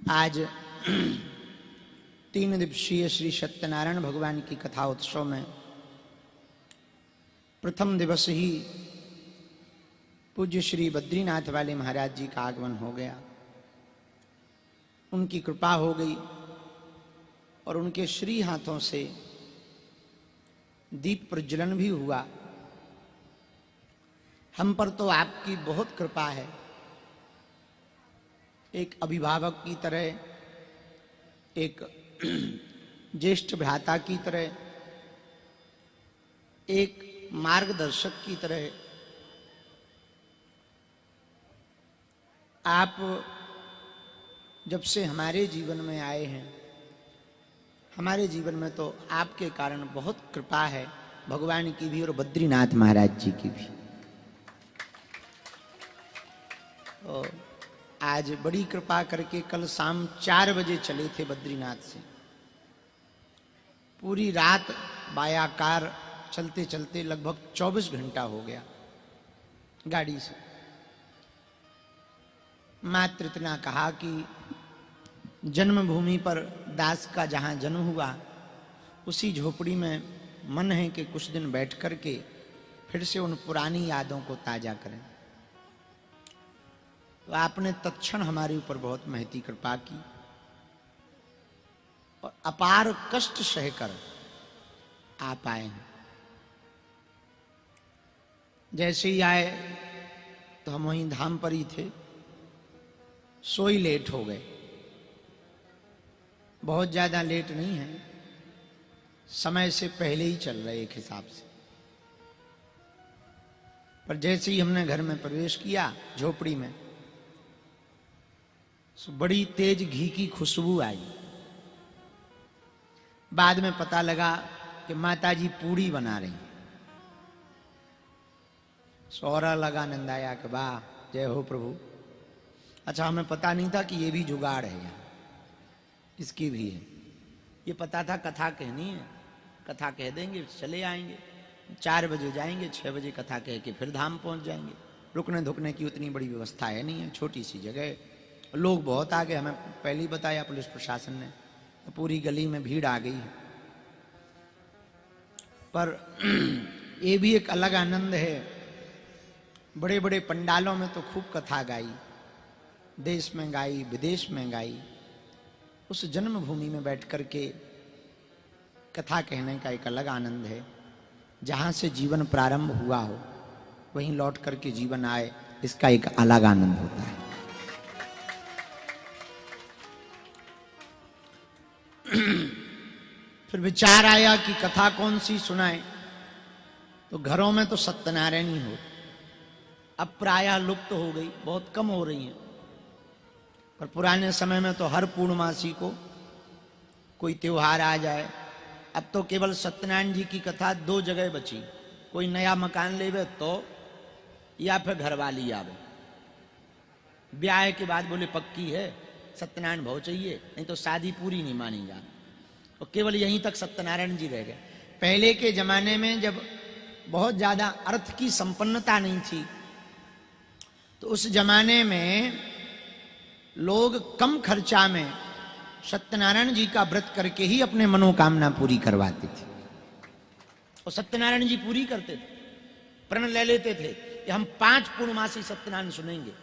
आज 3 दिवसीय श्री सत्यनारायण भगवान की कथा उत्सव में प्रथम दिवस ही पूज्य श्री बद्रीनाथ वाले महाराज जी का आगमन हो गया। उनकी कृपा हो गई और उनके श्री हाथों से दीप प्रज्वलन भी हुआ। हम पर तो आपकी बहुत कृपा है। एक अभिभावक की तरह, एक ज्येष्ठ भ्राता की तरह, एक मार्गदर्शक की तरह आप जब से हमारे जीवन में आए हैं, हमारे जीवन में तो आपके कारण बहुत कृपा है, भगवान की भी और बद्रीनाथ महाराज जी की भी। और आज बड़ी कृपा करके कल शाम 4 बजे चले थे बद्रीनाथ से। पूरी रात बायाकार चलते चलते लगभग 24 घंटा हो गया गाड़ी से। मात्र इतना कहा कि जन्मभूमि पर दास का जहां जन्म हुआ उसी झोपड़ी में मन है कि कुछ दिन बैठ करके फिर से उन पुरानी यादों को ताजा करें। तो आपने तत्क्षण हमारे ऊपर बहुत महती कृपा की और अपार कष्ट सहकर आप आए हैं। जैसे ही आए तो हम वहीं धाम पर ही थे, सोई लेट हो गए। बहुत ज्यादा लेट नहीं है, समय से पहले ही चल रहे एक हिसाब से। पर जैसे ही हमने घर में प्रवेश किया झोपड़ी में, बड़ी तेज घी की खुशबू आई। बाद में पता लगा कि माताजी पूड़ी बना रही। सौरा लगा नंदाया कि वाह जय हो प्रभु। अच्छा, हमें पता नहीं था कि ये भी जुगाड़ है, यहाँ इसकी भी है। ये पता था कथा कहनी है, कथा कह देंगे चले आएंगे। 4 बजे जाएंगे, 6 बजे कथा कह के फिर धाम पहुंच जाएंगे। रुकने धुकने की उतनी बड़ी व्यवस्था है नहीं है, छोटी सी जगह। लोग बहुत आ गए, हमें पहले ही बताया पुलिस प्रशासन ने, तो पूरी गली में भीड़ आ गई। पर ये भी एक अलग आनंद है। बड़े बड़े पंडालों में तो खूब कथा गाई, देश में गाई, विदेश में गाई। उस जन्मभूमि में बैठ करके कथा कहने का एक अलग आनंद है। जहां से जीवन प्रारंभ हुआ हो वहीं लौट करके जीवन आए, इसका एक अलग आनंद होता है। फिर विचार आया कि कथा कौन सी सुनाए। तो घरों में तो सत्यनारायण ही हो, अब प्रायः लुप्त हो गई, बहुत कम हो रही हैं। पर पुराने समय में तो हर पूर्णमासी को कोई त्योहार आ जाए। अब तो केवल सत्यनारायण जी की कथा 2 जगह बची। कोई नया मकान लेवे तो, या फिर घरवाली आवे। ब्याह के बाद बोले पक्की है, सत्यनारायण भाव चाहिए, नहीं तो शादी पूरी नहीं मानी जाती। और केवल यहीं तक सत्यनारायण जी रह गए। पहले के जमाने में जब बहुत ज्यादा अर्थ की संपन्नता नहीं थी, तो उस जमाने में लोग कम खर्चा में सत्यनारायण जी का व्रत करके ही अपने मनोकामना पूरी करवाते थे। और सत्यनारायण जी पूरी करते थे, प्रण ले लेते थे कि हम 5 पूर्णमासी सत्यनारायण सुनेंगे,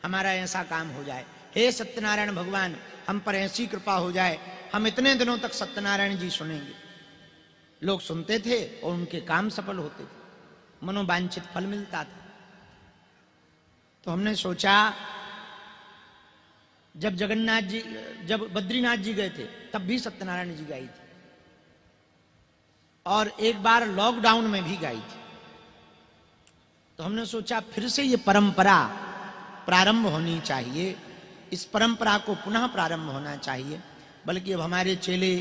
हमारा ऐसा काम हो जाए। हे सत्यनारायण भगवान, हम पर ऐसी कृपा हो जाए, हम इतने दिनों तक सत्यनारायण जी सुनेंगे। लोग सुनते थे और उनके काम सफल होते थे, मनोवांछित फल मिलता था। तो हमने सोचा, जब जगन्नाथ जी, जब बद्रीनाथ जी गए थे तब भी सत्यनारायण जी गाई थी, और एक बार लॉकडाउन में भी गाई थी। तो हमने सोचा फिर से ये परंपरा प्रारंभ होनी चाहिए, इस परंपरा को पुनः प्रारंभ होना चाहिए। बल्कि अब हमारे चेले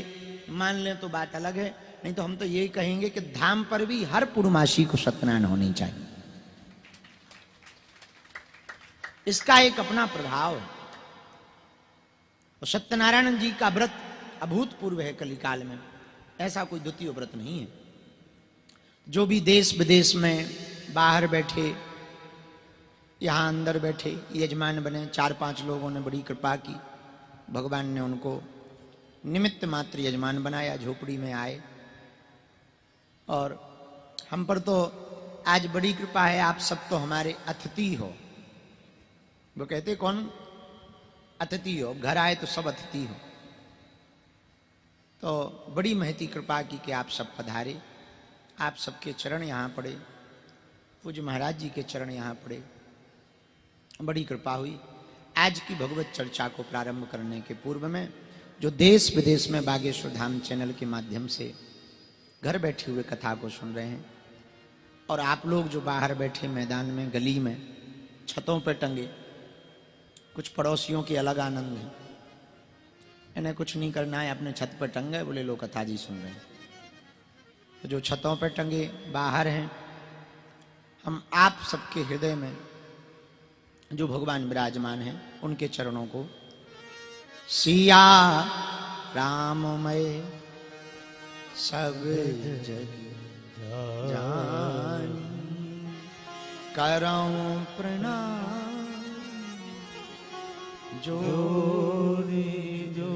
मान लें तो बात अलग है, नहीं तो हम तो यही कहेंगे कि धाम पर भी हर पूर्णमासी को सत्यनारायण होनी चाहिए। इसका एक अपना प्रभाव है। और सत्यनारायण जी का व्रत अभूतपूर्व है कलिकाल में, ऐसा कोई द्वितीय व्रत नहीं है। जो भी देश विदेश में बाहर बैठे, यहाँ अंदर बैठे यजमान बने, 4-5 लोगों ने बड़ी कृपा की, भगवान ने उनको निमित्त मात्र यजमान बनाया, झोपड़ी में आए। और हम पर तो आज बड़ी कृपा है, आप सब तो हमारे अतिथि हो। वो कहते कौन अतिथि हो, घर आए तो सब अतिथि हो। तो बड़ी महती कृपा की कि आप सब पधारे, आप सबके चरण यहाँ पड़े, पूज्य महाराज जी के चरण यहाँ पड़े, बड़ी कृपा हुई। आज की भगवत चर्चा को प्रारंभ करने के पूर्व में जो देश विदेश में बागेश्वर धाम चैनल के माध्यम से घर बैठे हुए कथा को सुन रहे हैं, और आप लोग जो बाहर बैठे मैदान में, गली में, छतों पर टंगे, कुछ पड़ोसियों के अलग आनंद है, इन्हें कुछ नहीं करना है, अपने छत पर टंगे, बोले लो कथा जी सुन रहे हैं। तो जो छतों पर टंगे बाहर हैं, हम आप सबके हृदय में जो भगवान विराजमान हैं उनके चरणों को सिया राममय सब जग जान करऊं प्रणाम जोरी जो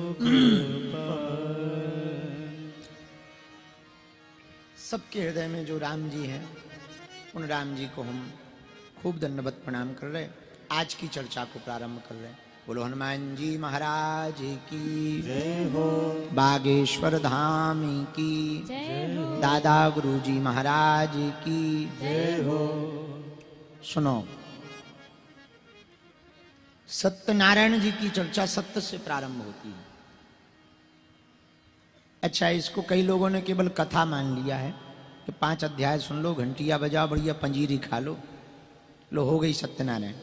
सबके हृदय में जो राम जी हैं उन राम जी को हम खूब दंडवत प्रणाम कर रहे, आज की चर्चा को प्रारंभ कर रहे हैं। बोलो हनुमान जी महाराज की जय हो, बागेश्वर धाम की जय हो, दादा गुरु जी महाराज की जय हो। सुनो, सत्यनारायण जी की चर्चा सत्य से प्रारंभ होती है। अच्छा, इसको कई लोगों ने केवल कथा मान लिया है कि 5 अध्याय सुन लो, घंटिया बजाओ, बढ़िया पंजीरी खा लो, हो गई सत्यनारायण।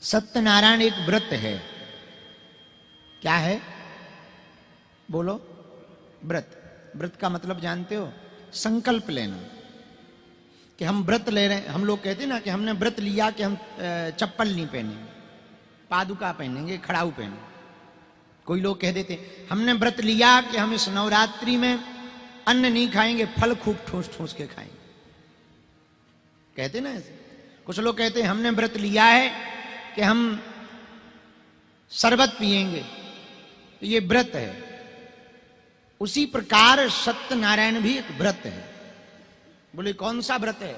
सत्यनारायण एक व्रत है। क्या है? बोलो। व्रत। व्रत का मतलब जानते हो? संकल्प लेना कि हम व्रत ले रहे हैं। हम लोग कहते हैं ना कि हमने व्रत लिया कि हम चप्पल नहीं पहनेंगे, पादुका पहनेंगे, खड़ाऊ पहनेंगे। कोई लोग कह देते हमने व्रत लिया कि हम इस नवरात्रि में अन्न नहीं खाएंगे, फल खूब ठूस ठूस के खाएंगे, कहते ना ऐसे। कुछ लोग कहते हैं हमने व्रत लिया है कि हम शरबत पिएंगे, तो ये व्रत है। उसी प्रकार सत्यनारायण भी एक व्रत है। बोले कौन सा व्रत है?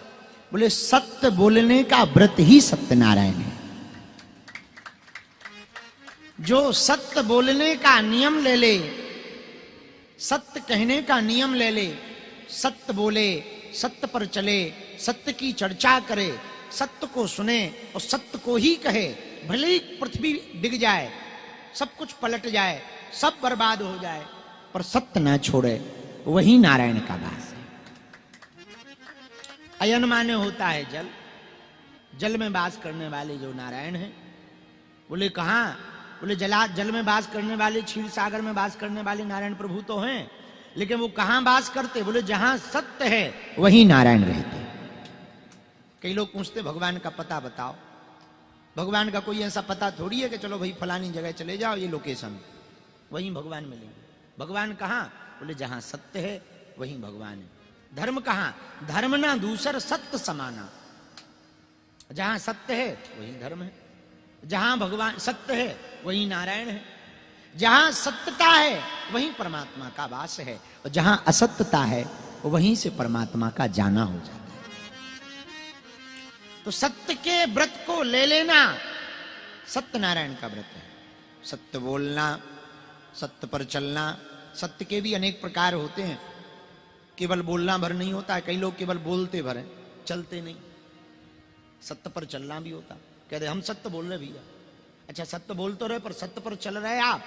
बोले सत्य बोलने का व्रत ही सत्यनारायण है। जो सत्य बोलने का नियम ले ले, सत्य कहने का नियम ले ले, सत्य बोले, सत्य पर चले, सत्य की चर्चा करे, सत्य को सुने और सत्य को ही कहे, भले ही पृथ्वी डिग जाए, सब कुछ पलट जाए, सब बर्बाद हो जाए, पर सत्य ना छोड़े, वही नारायण का वास है। अयन माने होता है जल, जल में वास करने वाले जो नारायण हैं। बोले कहां? बोले जल में वास करने वाले, क्षीर सागर में वास करने वाले नारायण प्रभु तो हैं, लेकिन वो कहां वास करते? बोले जहां सत्य है वही नारायण रहते। कई लोग पूछते भगवान का पता बताओ। भगवान का कोई ऐसा पता थोड़ी है कि चलो भाई फलानी जगह चले जाओ, ये लोकेशन, वहीं भगवान मिलेंगे। भगवान कहां? बोले जहां सत्य है वहीं भगवान है। धर्म कहां? धर्म ना दूसर सत्य समाना। जहां सत्य है वहीं धर्म है, जहां भगवान सत्य है वहीं नारायण है, जहां सत्यता है वहीं परमात्मा का वास है, और जहां असत्यता है वहीं से परमात्मा का जाना हो जाता है। तो सत्य के व्रत को ले लेना सत्यनारायण का व्रत है। सत्य बोलना, सत्य पर चलना। सत्य के भी अनेक प्रकार होते हैं, केवल बोलना भर नहीं होता है। कई लोग केवल बोलते भर हैं, चलते नहीं। सत्य पर चलना भी होता। कहते हम सत्य बोल रहे भैया। अच्छा, सत्य बोल तो रहे पर सत्य पर चल रहे आप?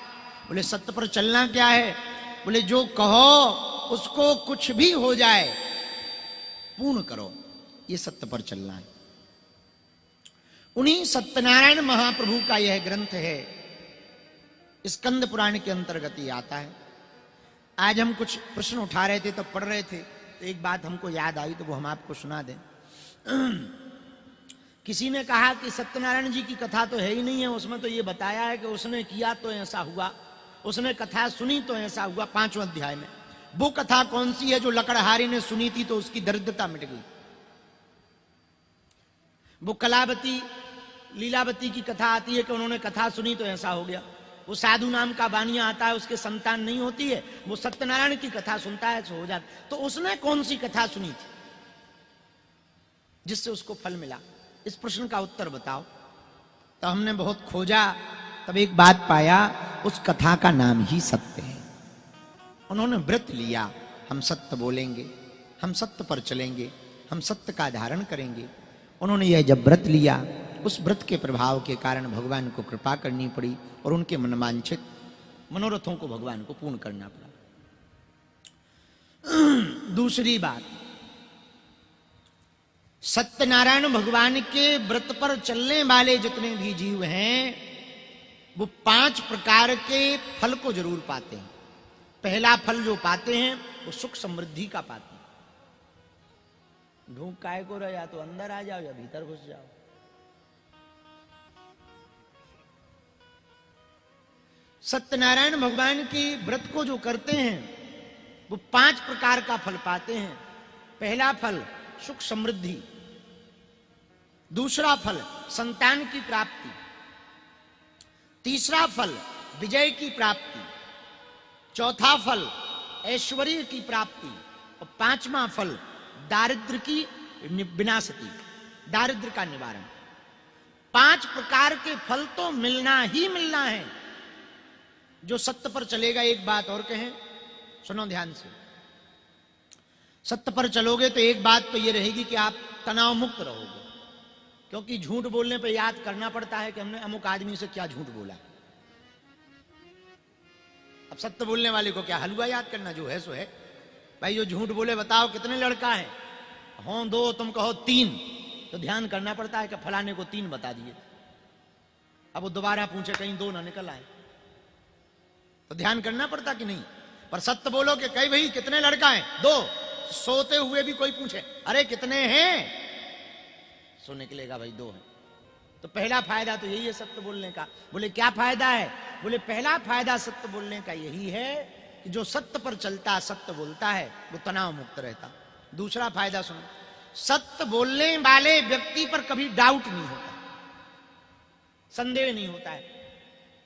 बोले सत्य पर चलना क्या है? बोले जो कहो उसको कुछ भी हो जाए पूर्ण करो, ये सत्य पर चलना है। उन्हीं सत्यनारायण महाप्रभु का यह ग्रंथ है, स्कंद पुराण के अंतर्गत ही आता है। आज हम कुछ प्रश्न उठा रहे थे, तो पढ़ रहे थे, तो एक बात हमको याद आई, तो वो हम आपको सुना दें। किसी ने कहा कि सत्यनारायण जी की कथा तो है ही नहीं है, उसमें तो ये बताया है कि उसने किया तो ऐसा हुआ, उसने कथा सुनी तो ऐसा हुआ 5वें अध्याय में। वो कथा कौन सी है जो लकड़हारी ने सुनी थी तो उसकी दरिद्रता मिट गई? वो कलावती लीलावती की कथा आती है कि उन्होंने कथा सुनी तो ऐसा हो गया। वो साधु नाम का बानिया आता है, उसके संतान नहीं होती है, वो सत्यनारायण की कथा सुनता है तो हो जाता। तो उसने कौन सी कथा सुनी थी जिससे उसको फल मिला? इस प्रश्न का उत्तर बताओ। तो हमने बहुत खोजा, तब एक बात पाया, उस कथा का नाम ही सत्य है। उन्होंने व्रत लिया, हम सत्य बोलेंगे, हम सत्य पर चलेंगे, हम सत्य का धारण करेंगे। उन्होंने यह जब व्रत लिया, उस व्रत के प्रभाव के कारण भगवान को कृपा करनी पड़ी और उनके मनवांछित मनोरथों को भगवान को पूर्ण करना पड़ा। दूसरी बात, सत्यनारायण भगवान के व्रत पर चलने वाले जितने भी जीव हैं, वो 5 प्रकार के फल को जरूर पाते हैं। पहला फल जो पाते हैं वो सुख समृद्धि का पाते हैं। ढूंढ काय को रहे, या तो अंदर आ जाओ या भीतर घुस जाओ। सत्यनारायण भगवान के व्रत को जो करते हैं वो 5 प्रकार का फल पाते हैं। पहला फल सुख समृद्धि, दूसरा फल संतान की प्राप्ति, तीसरा फल विजय की प्राप्ति, चौथा फल ऐश्वर्य की प्राप्ति और 5वां फल दारिद्र की विनाशति, दारिद्र का निवारण। 5 प्रकार के फल तो मिलना ही मिलना है जो सत्य पर चलेगा। एक बात और कहें, सुनो ध्यान से, सत्य पर चलोगे तो एक बात तो ये रहेगी कि आप तनाव मुक्त रहोगे, क्योंकि झूठ बोलने पर याद करना पड़ता है कि हमने अमुक आदमी से क्या झूठ बोला। अब सत्य बोलने वाले को क्या हलवा याद करना, जो है सो है। भाई जो झूठ बोले बताओ कितने लड़का है, हो 2, तुम कहो 3, तो ध्यान करना पड़ता है कि फलाने को 3 बता दिए। अब वो दोबारा पूछे कहीं 2 ना निकल आए, तो ध्यान करना पड़ता कि नहीं। पर सत्य बोलो कि कई भाई कितने लड़का है, 2, सोते हुए भी कोई पूछे अरे कितने हैं, सो निकलेगा भाई 2 हैं। तो पहला फायदा तो यही है सत्य बोलने का। बोले क्या फायदा है? बोले पहला फायदा सत्य बोलने का यही है कि जो सत्य पर चलता, सत्य बोलता है, वो तनाव मुक्त रहता। दूसरा फायदा सुनो, सत्य बोलने वाले व्यक्ति पर कभी डाउट नहीं होता, संदेह नहीं होता है।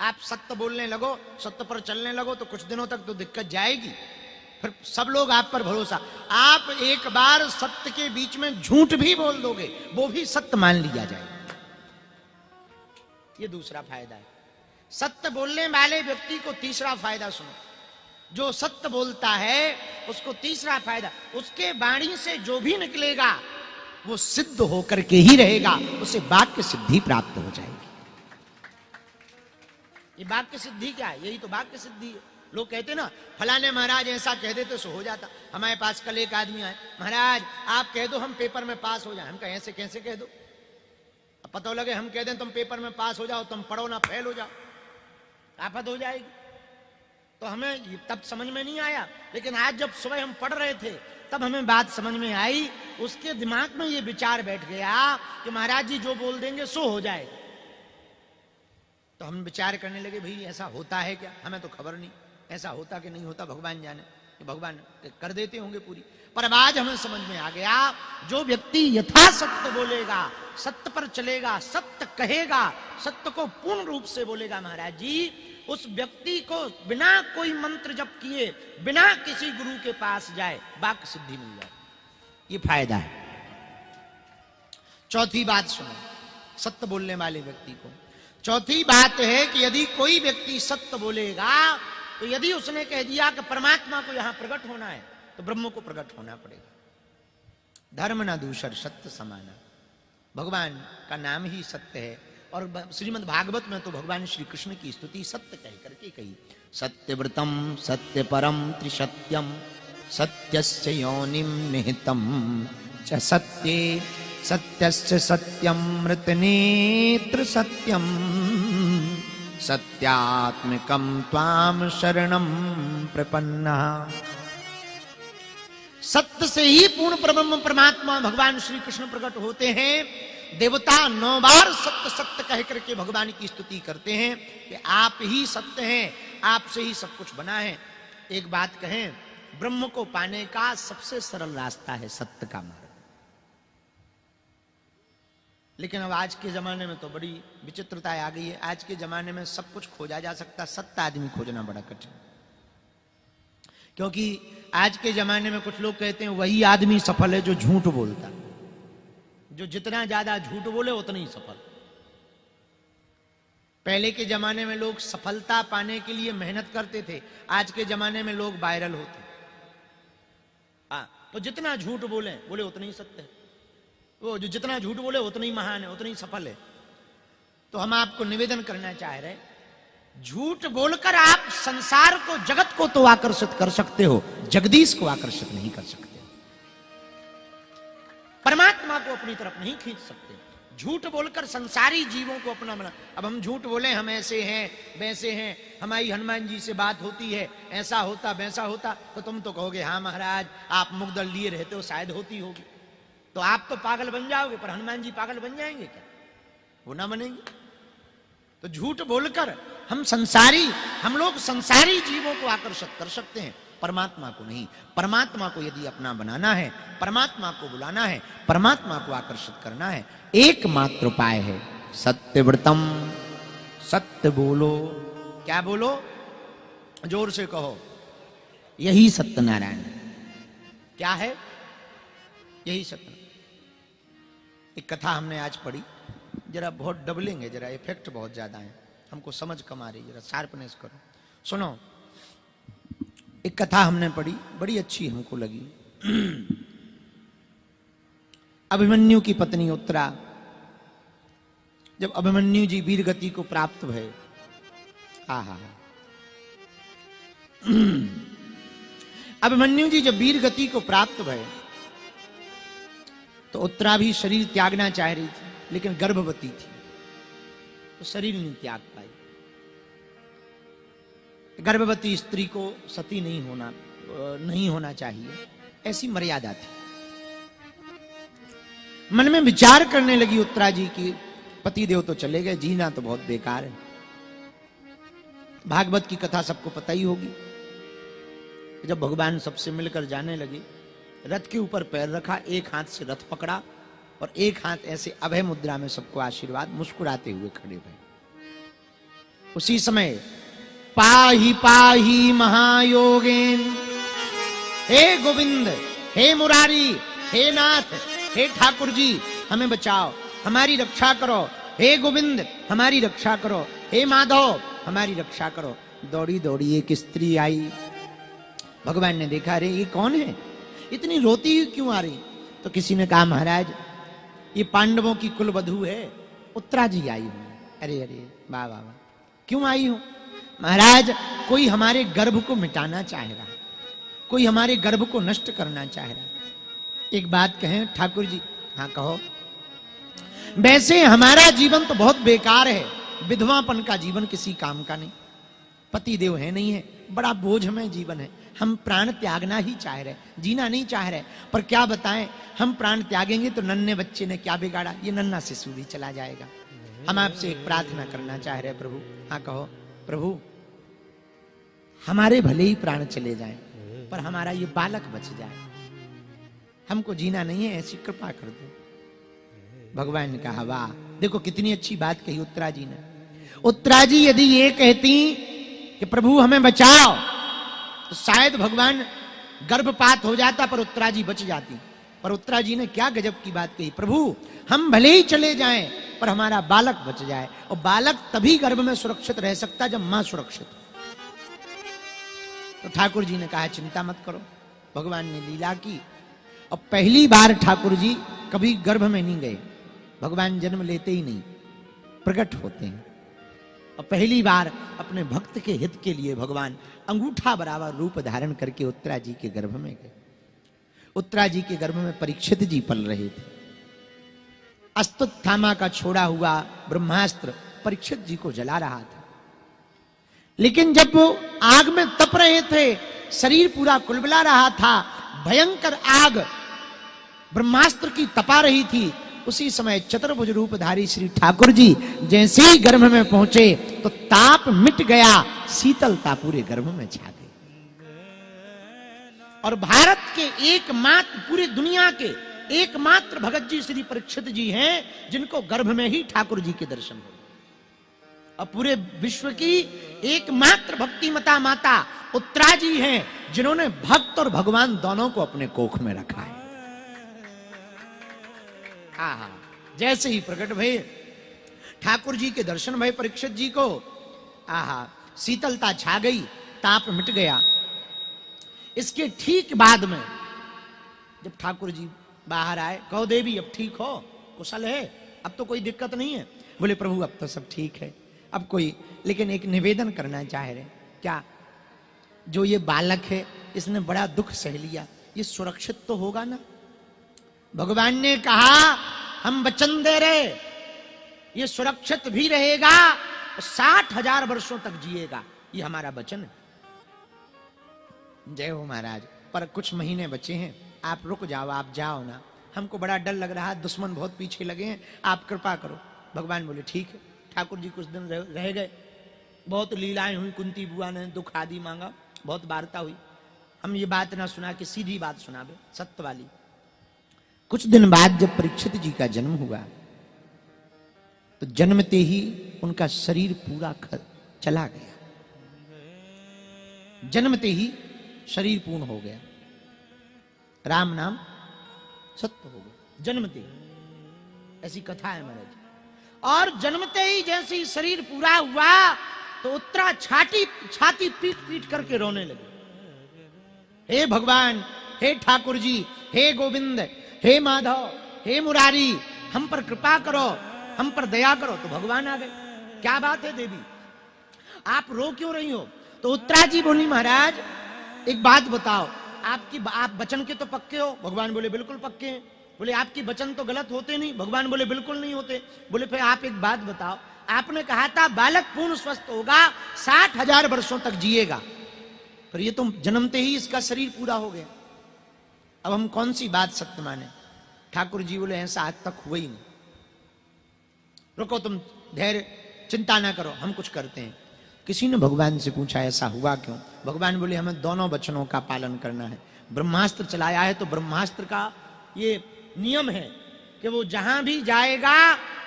आप सत्य बोलने लगो, सत्य पर चलने लगो तो कुछ दिनों तक तो दिक्कत जाएगी, फिर सब लोग आप पर भरोसा। आप एक बार सत्य के बीच में झूठ भी बोल दोगे, वो भी सत्य मान लिया जाएगा। ये दूसरा फायदा है। सत्य बोलने वाले व्यक्ति को तीसरा फायदा सुनो, जो सत्य बोलता है उसको तीसरा फायदा, उसके वाणी से जो भी निकलेगा वो सिद्ध होकर के ही रहेगा, उसे वाक्य सिद्धि प्राप्त हो जाएगी। ये वाक्य सिद्धि क्या है? यही तो वाक्य सिद्धि है। लोग कहते ना फलाने महाराज ऐसा कह देते तो हो जाता। हमारे पास कल एक आदमी आए, महाराज आप कह दो हम पेपर में पास हो जाए। हम कहें ऐसे कैसे कह दो? अब पता लगे हम कह दें तुम पेपर में पास हो जाओ, तुम पढ़ो ना फेल हो जाओ, आफत हो जाएगी। तो हमें तब समझ में नहीं आया, लेकिन आज जब सुबह हम पढ़ रहे थे तब हमें बात समझ में आई। उसके दिमाग में ये विचार बैठ गया कि महाराज जी जो बोल देंगे सो हो जाएगा। तो हम विचार करने लगे भाई ऐसा होता है क्या? हमें तो खबर नहीं, ऐसा होता कि नहीं होता भगवान जाने, कि भगवान कर देते होंगे पूरी। पर अब आज हमें समझ में आ गया, जो व्यक्ति यथा सत्य बोलेगा, सत्य पर चलेगा, सत्य कहेगा, सत्य को पूर्ण रूप से बोलेगा महाराज जी, उस व्यक्ति को बिना कोई मंत्र जप किए, बिना किसी गुरु के पास जाए वाक्य सिद्धि मिल जाए। ये फायदा है। चौथी बात सुनो सत्य बोलने वाले व्यक्ति को। चौथी बात है कि यदि कोई व्यक्ति सत्य बोलेगा तो यदि उसने कह दिया कि परमात्मा को यहां प्रकट होना है तो ब्रह्म को प्रकट होना पड़ेगा। धर्म न दूसर सत्य समाना, भगवान का नाम ही सत्य है। और श्रीमद् भागवत में तो भगवान श्री कृष्ण की स्तुति सत्य कह करके कही, सत्यव्रतम सत्य परम त्रिसत्यम सत्यस्य योनिम निहितम च सत्ये सत्यस्य सत्यम मृतनेत्र सत्यम सत्यात्मकम त्वाम शरणम प्रपन्ना। सत्य से ही पूर्ण परब्रह्म परमात्मा भगवान श्री कृष्ण प्रकट होते हैं। देवता 9 बार सत्य सत्य कह करके भगवान की स्तुति करते हैं कि आप ही सत्य हैं, आपसे ही सब कुछ बना है। एक बात कहें, ब्रह्म को पाने का सबसे सरल रास्ता है सत्य का मार्ग। लेकिन अब आज के जमाने में तो बड़ी विचित्रता आ गई है। आज के जमाने में सब कुछ खोजा जा सकता, सत्य आदमी खोजना बड़ा कठिन। क्योंकि आज के जमाने में कुछ लोग कहते हैं वही आदमी सफल है जो झूठ बोलता, जो जितना ज्यादा झूठ बोले उतना ही सफल। पहले के जमाने में लोग सफलता पाने के लिए मेहनत करते थे, आज के जमाने में लोग वायरल होते। तो जितना झूठ बोले उतना ही सत्य है, वो जो जितना झूठ बोले उतना ही महान है, उतना ही सफल है। तो हम आपको निवेदन करना चाह रहे, झूठ बोलकर आप संसार को, जगत को तो आकर्षित कर सकते हो, जगदीश को आकर्षित नहीं कर सकते, परमात्मा को अपनी तरफ नहीं खींच सकते। झूठ बोलकर संसारी जीवों को अपना बना। अब हम झूठ बोले हम ऐसे हैं वैसे हैं, हमारी हनुमान जी से बात होती है, ऐसा होता वैसा होता, तो तुम तो कहोगे हाँ महाराज आप मुग्दल लिए रहते हो, शायद होती होगी। तो आप तो पागल बन जाओगे, पर हनुमान जी पागल बन जाएंगे क्या? वो ना बनेंगे। तो झूठ बोलकर हम लोग संसारी जीवों को आकर्षित कर सकते हैं, परमात्मा को नहीं। परमात्मा को यदि अपना बनाना है, परमात्मा को बुलाना है, परमात्मा को आकर्षित करना है, एकमात्र उपाय है सत्यव्रतम। सत्य बोलो। क्या बोलो? जोर से कहो। यही सत्यनारायण है। क्या है? यही सत्य। एक कथा हमने आज पढ़ी, जरा बहुत डबलिंग है, जरा इफेक्ट बहुत ज्यादा है, हमको समझ कम आ रही, जरा शार्पनेस करो। सुनो, एक कथा हमने पढ़ी, बड़ी अच्छी हमको लगी। अभिमन्यु की पत्नी उत्तरा, जब अभिमन्यु जी वीर गति को प्राप्त भये, अभिमन्यु जी जब वीर गति को प्राप्त भये तो उत्तरा भी शरीर त्यागना चाह रही थी, लेकिन गर्भवती थी तो शरीर नहीं त्याग पाई। गर्भवती स्त्री को सती नहीं होना चाहिए, ऐसी मर्यादा थी। मन में विचार करने लगी उत्तरा जी की पति देव तो चले गए, जीना तो बहुत बेकार है। भागवत की कथा सबको पता ही होगी। जब भगवान सबसे मिलकर जाने लगे, रथ के ऊपर पैर रखा, एक हाथ से रथ पकड़ा और एक हाथ ऐसे अभय मुद्रा में सबको आशीर्वाद, मुस्कुराते हुए खड़े हुए। उसी समय पाही पाही महायोगेन, हे गोविंद, हे मुरारी, हे नाथ, हे ठाकुर जी हमें बचाओ, हमारी रक्षा करो, हे गोविंद हमारी रक्षा करो, हे माधव हमारी रक्षा करो। दौड़ी दौड़ी एक स्त्री आई। भगवान ने देखा, अरे ये कौन है, इतनी रोती क्यों आ रही? तो किसी ने कहा महाराज ये पांडवों की कुलवधू है, उत्तरा जी आई हूं। अरे अरे वाह वाह वाह, क्यों आई हो? महाराज कोई हमारे गर्भ को मिटाना चाह रहा, कोई हमारे गर्भ को नष्ट करना चाह रहा। एक बात कहें ठाकुर जी? हाँ कहो। वैसे हमारा जीवन तो बहुत बेकार है, विधवापन का जीवन किसी काम का नहीं, पति देव है नहीं है, बड़ा बोझ में जीवन है। हम प्राण त्यागना ही चाह रहे, जीना नहीं चाह रहे। पर क्या बताएं, हम प्राण त्यागेंगे तो नन्हे बच्चे ने क्या बिगाड़ा, ये नन्हा शिशु भी चला जाएगा। हम आपसे एक प्रार्थना करना चाह रहे प्रभु। हाँ कहो। प्रभु हमारे भले ही प्राण चले जाएं, पर हमारा ये बालक बच जाए, हमको जीना नहीं है, ऐसी कृपा कर दो। भगवान ने कहा वाह, देखो कितनी अच्छी बात कही उत्तरा जी ने। उत्तरा जी यदि ये कहती कि प्रभु हमें बचाओ, तो शायद भगवान गर्भपात हो जाता, पर उत्तरा जी बच जाती। पर उत्तरा जी ने क्या गजब की बात कही, प्रभु हम भले ही चले जाएं पर हमारा बालक बच जाए। और बालक तभी गर्भ में सुरक्षित रह सकता जब मां सुरक्षित हो। तो ठाकुर जी ने कहा चिंता मत करो। भगवान ने लीला की और पहली बार ठाकुर जी कभी गर्भ में नहीं गए। भगवान जन्म लेते ही नहीं, प्रकट होते हैं। और पहली बार अपने भक्त के हित के लिए भगवान अंगूठा बराबर रूप धारण करके उत्तरा जी के गर्भ में गए। उत्तरा जी के गर्भ में परीक्षित जी पल रहे थे। अस्तुत्थामा का छोड़ा हुआ ब्रह्मास्त्र परीक्षित जी को जला रहा था। लेकिन जब वो आग में तप रहे थे, शरीर पूरा कुलबुला रहा था, भयंकर आग ब्रह्मास्त्र की तपा रही थी, उसी समय चतुर्भुज रूपधारी श्री ठाकुर जी जैसे ही गर्भ में पहुंचे तो ताप मिट गया, शीतलता पूरे गर्भ में छा गई। और भारत के एकमात्र, पूरी दुनिया के एकमात्र भगत जी श्री परीक्षित जी हैं जिनको गर्भ में ही ठाकुर जी के दर्शन हो। और पूरे विश्व की एकमात्र भक्ति मता माता उत्तरा जी हैं जिन्होंने भक्त और भगवान दोनों को अपने कोख में रखा है। आहा, जैसे ही प्रकट भय ठाकुर जी के दर्शन भय परीक्षित जी को, आहा, शीतलता छा गई, ताप मिट गया। इसके ठीक बाद में जब ठाकुर जी बाहर आए, कहो देवी अब ठीक हो, कुशल है, अब तो कोई दिक्कत नहीं है। बोले प्रभु अब तो सब ठीक है, अब कोई, लेकिन एक निवेदन करना चाह रहे। क्या? जो ये बालक है इसने बड़ा दुख सह लिया, ये सुरक्षित तो होगा ना? भगवान ने कहा हम वचन दे रहे ये सुरक्षित भी रहेगा और 60,000 वर्षों तक जिएगा, ये हमारा वचन है। जय हो महाराज। पर कुछ महीने बचे हैं, आप रुक जाओ, आप जाओ ना, हमको बड़ा डर लग रहा है, दुश्मन बहुत पीछे लगे हैं, आप कृपा करो। भगवान बोले ठीक है। ठाकुर जी कुछ दिन रह गए, बहुत लीलाएं हुई, कुंती बुआ ने दुख आदि मांगा, बहुत वार्ता हुई। हम ये बात ना सुना के सीधी बात सुनावे, सत्य वाली। कुछ दिन बाद जब परीक्षित जी का जन्म हुआ तो जन्मते ही उनका शरीर पूरा चला गया, जन्मते ही शरीर पूर्ण हो गया, राम नाम सत्य हो गया जन्मते ही। ऐसी कथा है महाराज। और जन्मते ही जैसे ही शरीर पूरा हुआ तो उत्तरा छाती पीट पीट करके रोने लगे। हे भगवान, हे ठाकुर जी, हे गोविंद, हे माधव, हे मुरारी, हम पर कृपा करो, हम पर दया करो। तो भगवान आ गए। क्या बात है देवी, आप रो क्यों रही हो? तो उत्तरा जी बोली महाराज एक बात बताओ, आप वचन के तो पक्के हो? भगवान बोले बिल्कुल पक्के हैं। बोले आपकी वचन तो गलत होते नहीं? भगवान बोले बिल्कुल नहीं होते। बोले फिर आप एक बात बताओ, आपने कहा था बालक पूर्ण स्वस्थ होगा, 60,000 वर्षों तक जिएगा, पर ये तो जन्मते ही इसका शरीर पूरा हो गया, अब हम कौन सी बात सत्य माने? ठाकुर जी बोले ऐसा आज तक हुआ ही नहीं, रुको तुम धैर्य, चिंता ना करो, हम कुछ करते हैं। किसी ने भगवान से पूछा ऐसा हुआ क्यों? भगवान बोले हमें दोनों वचनों का पालन करना है। ब्रह्मास्त्र चलाया है तो ब्रह्मास्त्र का ये नियम है कि वो जहां भी जाएगा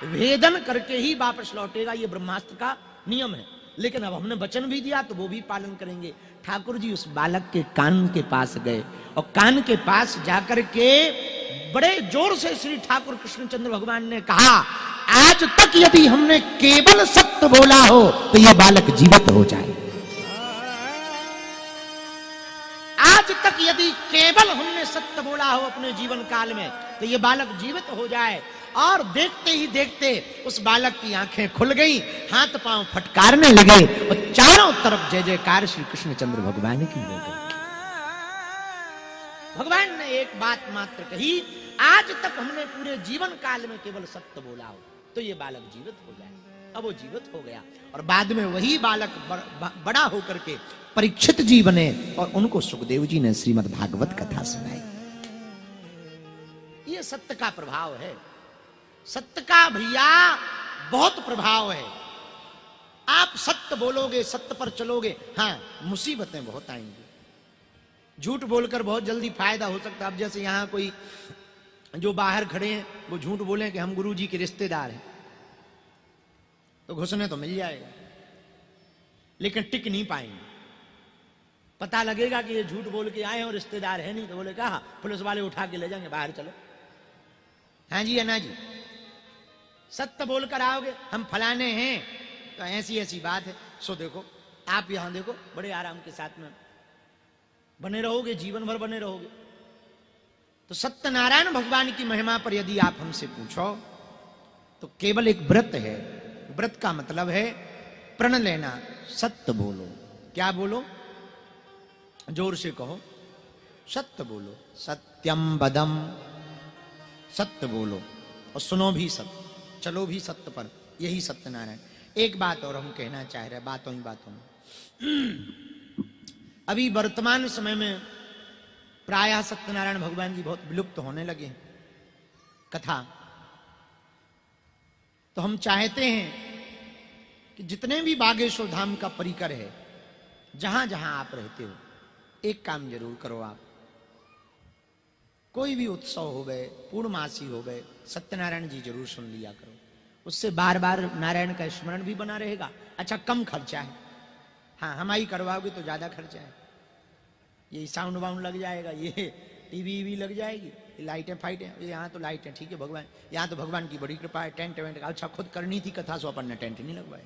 वेदन करके ही वापस लौटेगा, ये ब्रह्मास्त्र का नियम है। लेकिन अब हमने वचन भी दिया तो वो भी पालन करेंगे। ठाकुर जी उस बालक के कान के पास गए और कान के पास जाकर के बड़े जोर से श्री ठाकुर कृष्णचंद्र भगवान ने कहा, आज तक यदि हमने केवल सत्य बोला हो तो यह बालक जीवित हो जाए। आज तक यदि केवल हमने सत्य बोला हो अपने जीवन काल में तो यह बालक जीवित हो जाए। और देखते ही देखते उस बालक की आंखें खुल गई, हाथ पांव फटकारने लगे और चारों तरफ जय जयकार श्री कृष्णचंद्र भगवान की हो गई। भगवान ने एक बात मात्र कही, आज तक हमने पूरे जीवन काल में केवल सत्य बोला हो तो ये बालक जीवित हो जाए। अब वो जीवित हो गया और बाद में वही बालक बड़ा होकर के परीक्षित जी बने और उनको सुखदेव जी ने श्रीमद् भागवत कथा सुनाई। ये सत्य का प्रभाव है, सत्य का भैया बहुत प्रभाव है। आप सत्य बोलोगे, सत्य पर चलोगे, हाँ मुसीबतें बहुत आएंगी। झूठ बोलकर बहुत जल्दी फायदा हो सकता है। अब जैसे यहां कोई जो बाहर खड़े हैं वो झूठ बोले कि हम गुरु जी के रिश्तेदार हैं तो घुसने तो मिल जाएगा, लेकिन टिक नहीं पाएंगे। पता लगेगा कि ये झूठ बोल के आए और रिश्तेदार है नहीं तो बोले कहा पुलिस वाले उठा के ले जाएंगे, बाहर चलो। हाँ जी, अन्ना जी, सत्य बोलकर आओगे हम फलाने हैं तो ऐसी ऐसी बात है। सो देखो आप यहां देखो बड़े आराम के साथ में बने रहोगे, जीवन भर बने रहोगे। तो सत्यनारायण भगवान की महिमा पर यदि आप हमसे पूछो तो केवल एक व्रत है। व्रत का मतलब है प्रण लेना, सत्य बोलो। क्या बोलो? जोर से कहो, सत्य बोलो। सत्यम वदम, सत्य बोलो और सुनो भी सत्य, चलो भी सत्य पर। यही सत्यनारायण। एक बात और हम कहना चाह रहे, बातों ही बातों में, अभी वर्तमान समय में प्रायः सत्यनारायण भगवान जी बहुत विलुप्त होने लगे हैं कथा। तो हम चाहते हैं कि जितने भी बागेश्वर धाम का परिकर है, जहां जहां आप रहते हो, एक काम जरूर करो। आप कोई भी उत्सव हो गए, पूर्णमासी हो गए, सत्यनारायण जी जरूर सुन लिया करो। उससे बार बार नारायण का स्मरण भी बना रहेगा। अच्छा, कम खर्चा है। हाँ, हमारी करवाओगे तो ज्यादा खर्चा है। ये साउंड वाउंड लग जाएगा, ये टीवी भी लग जाएगी, लाइटें फाइटें। यहाँ तो लाइटें ठीक है भगवान, यहाँ तो भगवान की बड़ी कृपा है। टेंट वेंट का अच्छा खुद करनी थी कथा, सो अपन ने टेंट नहीं लगवाया।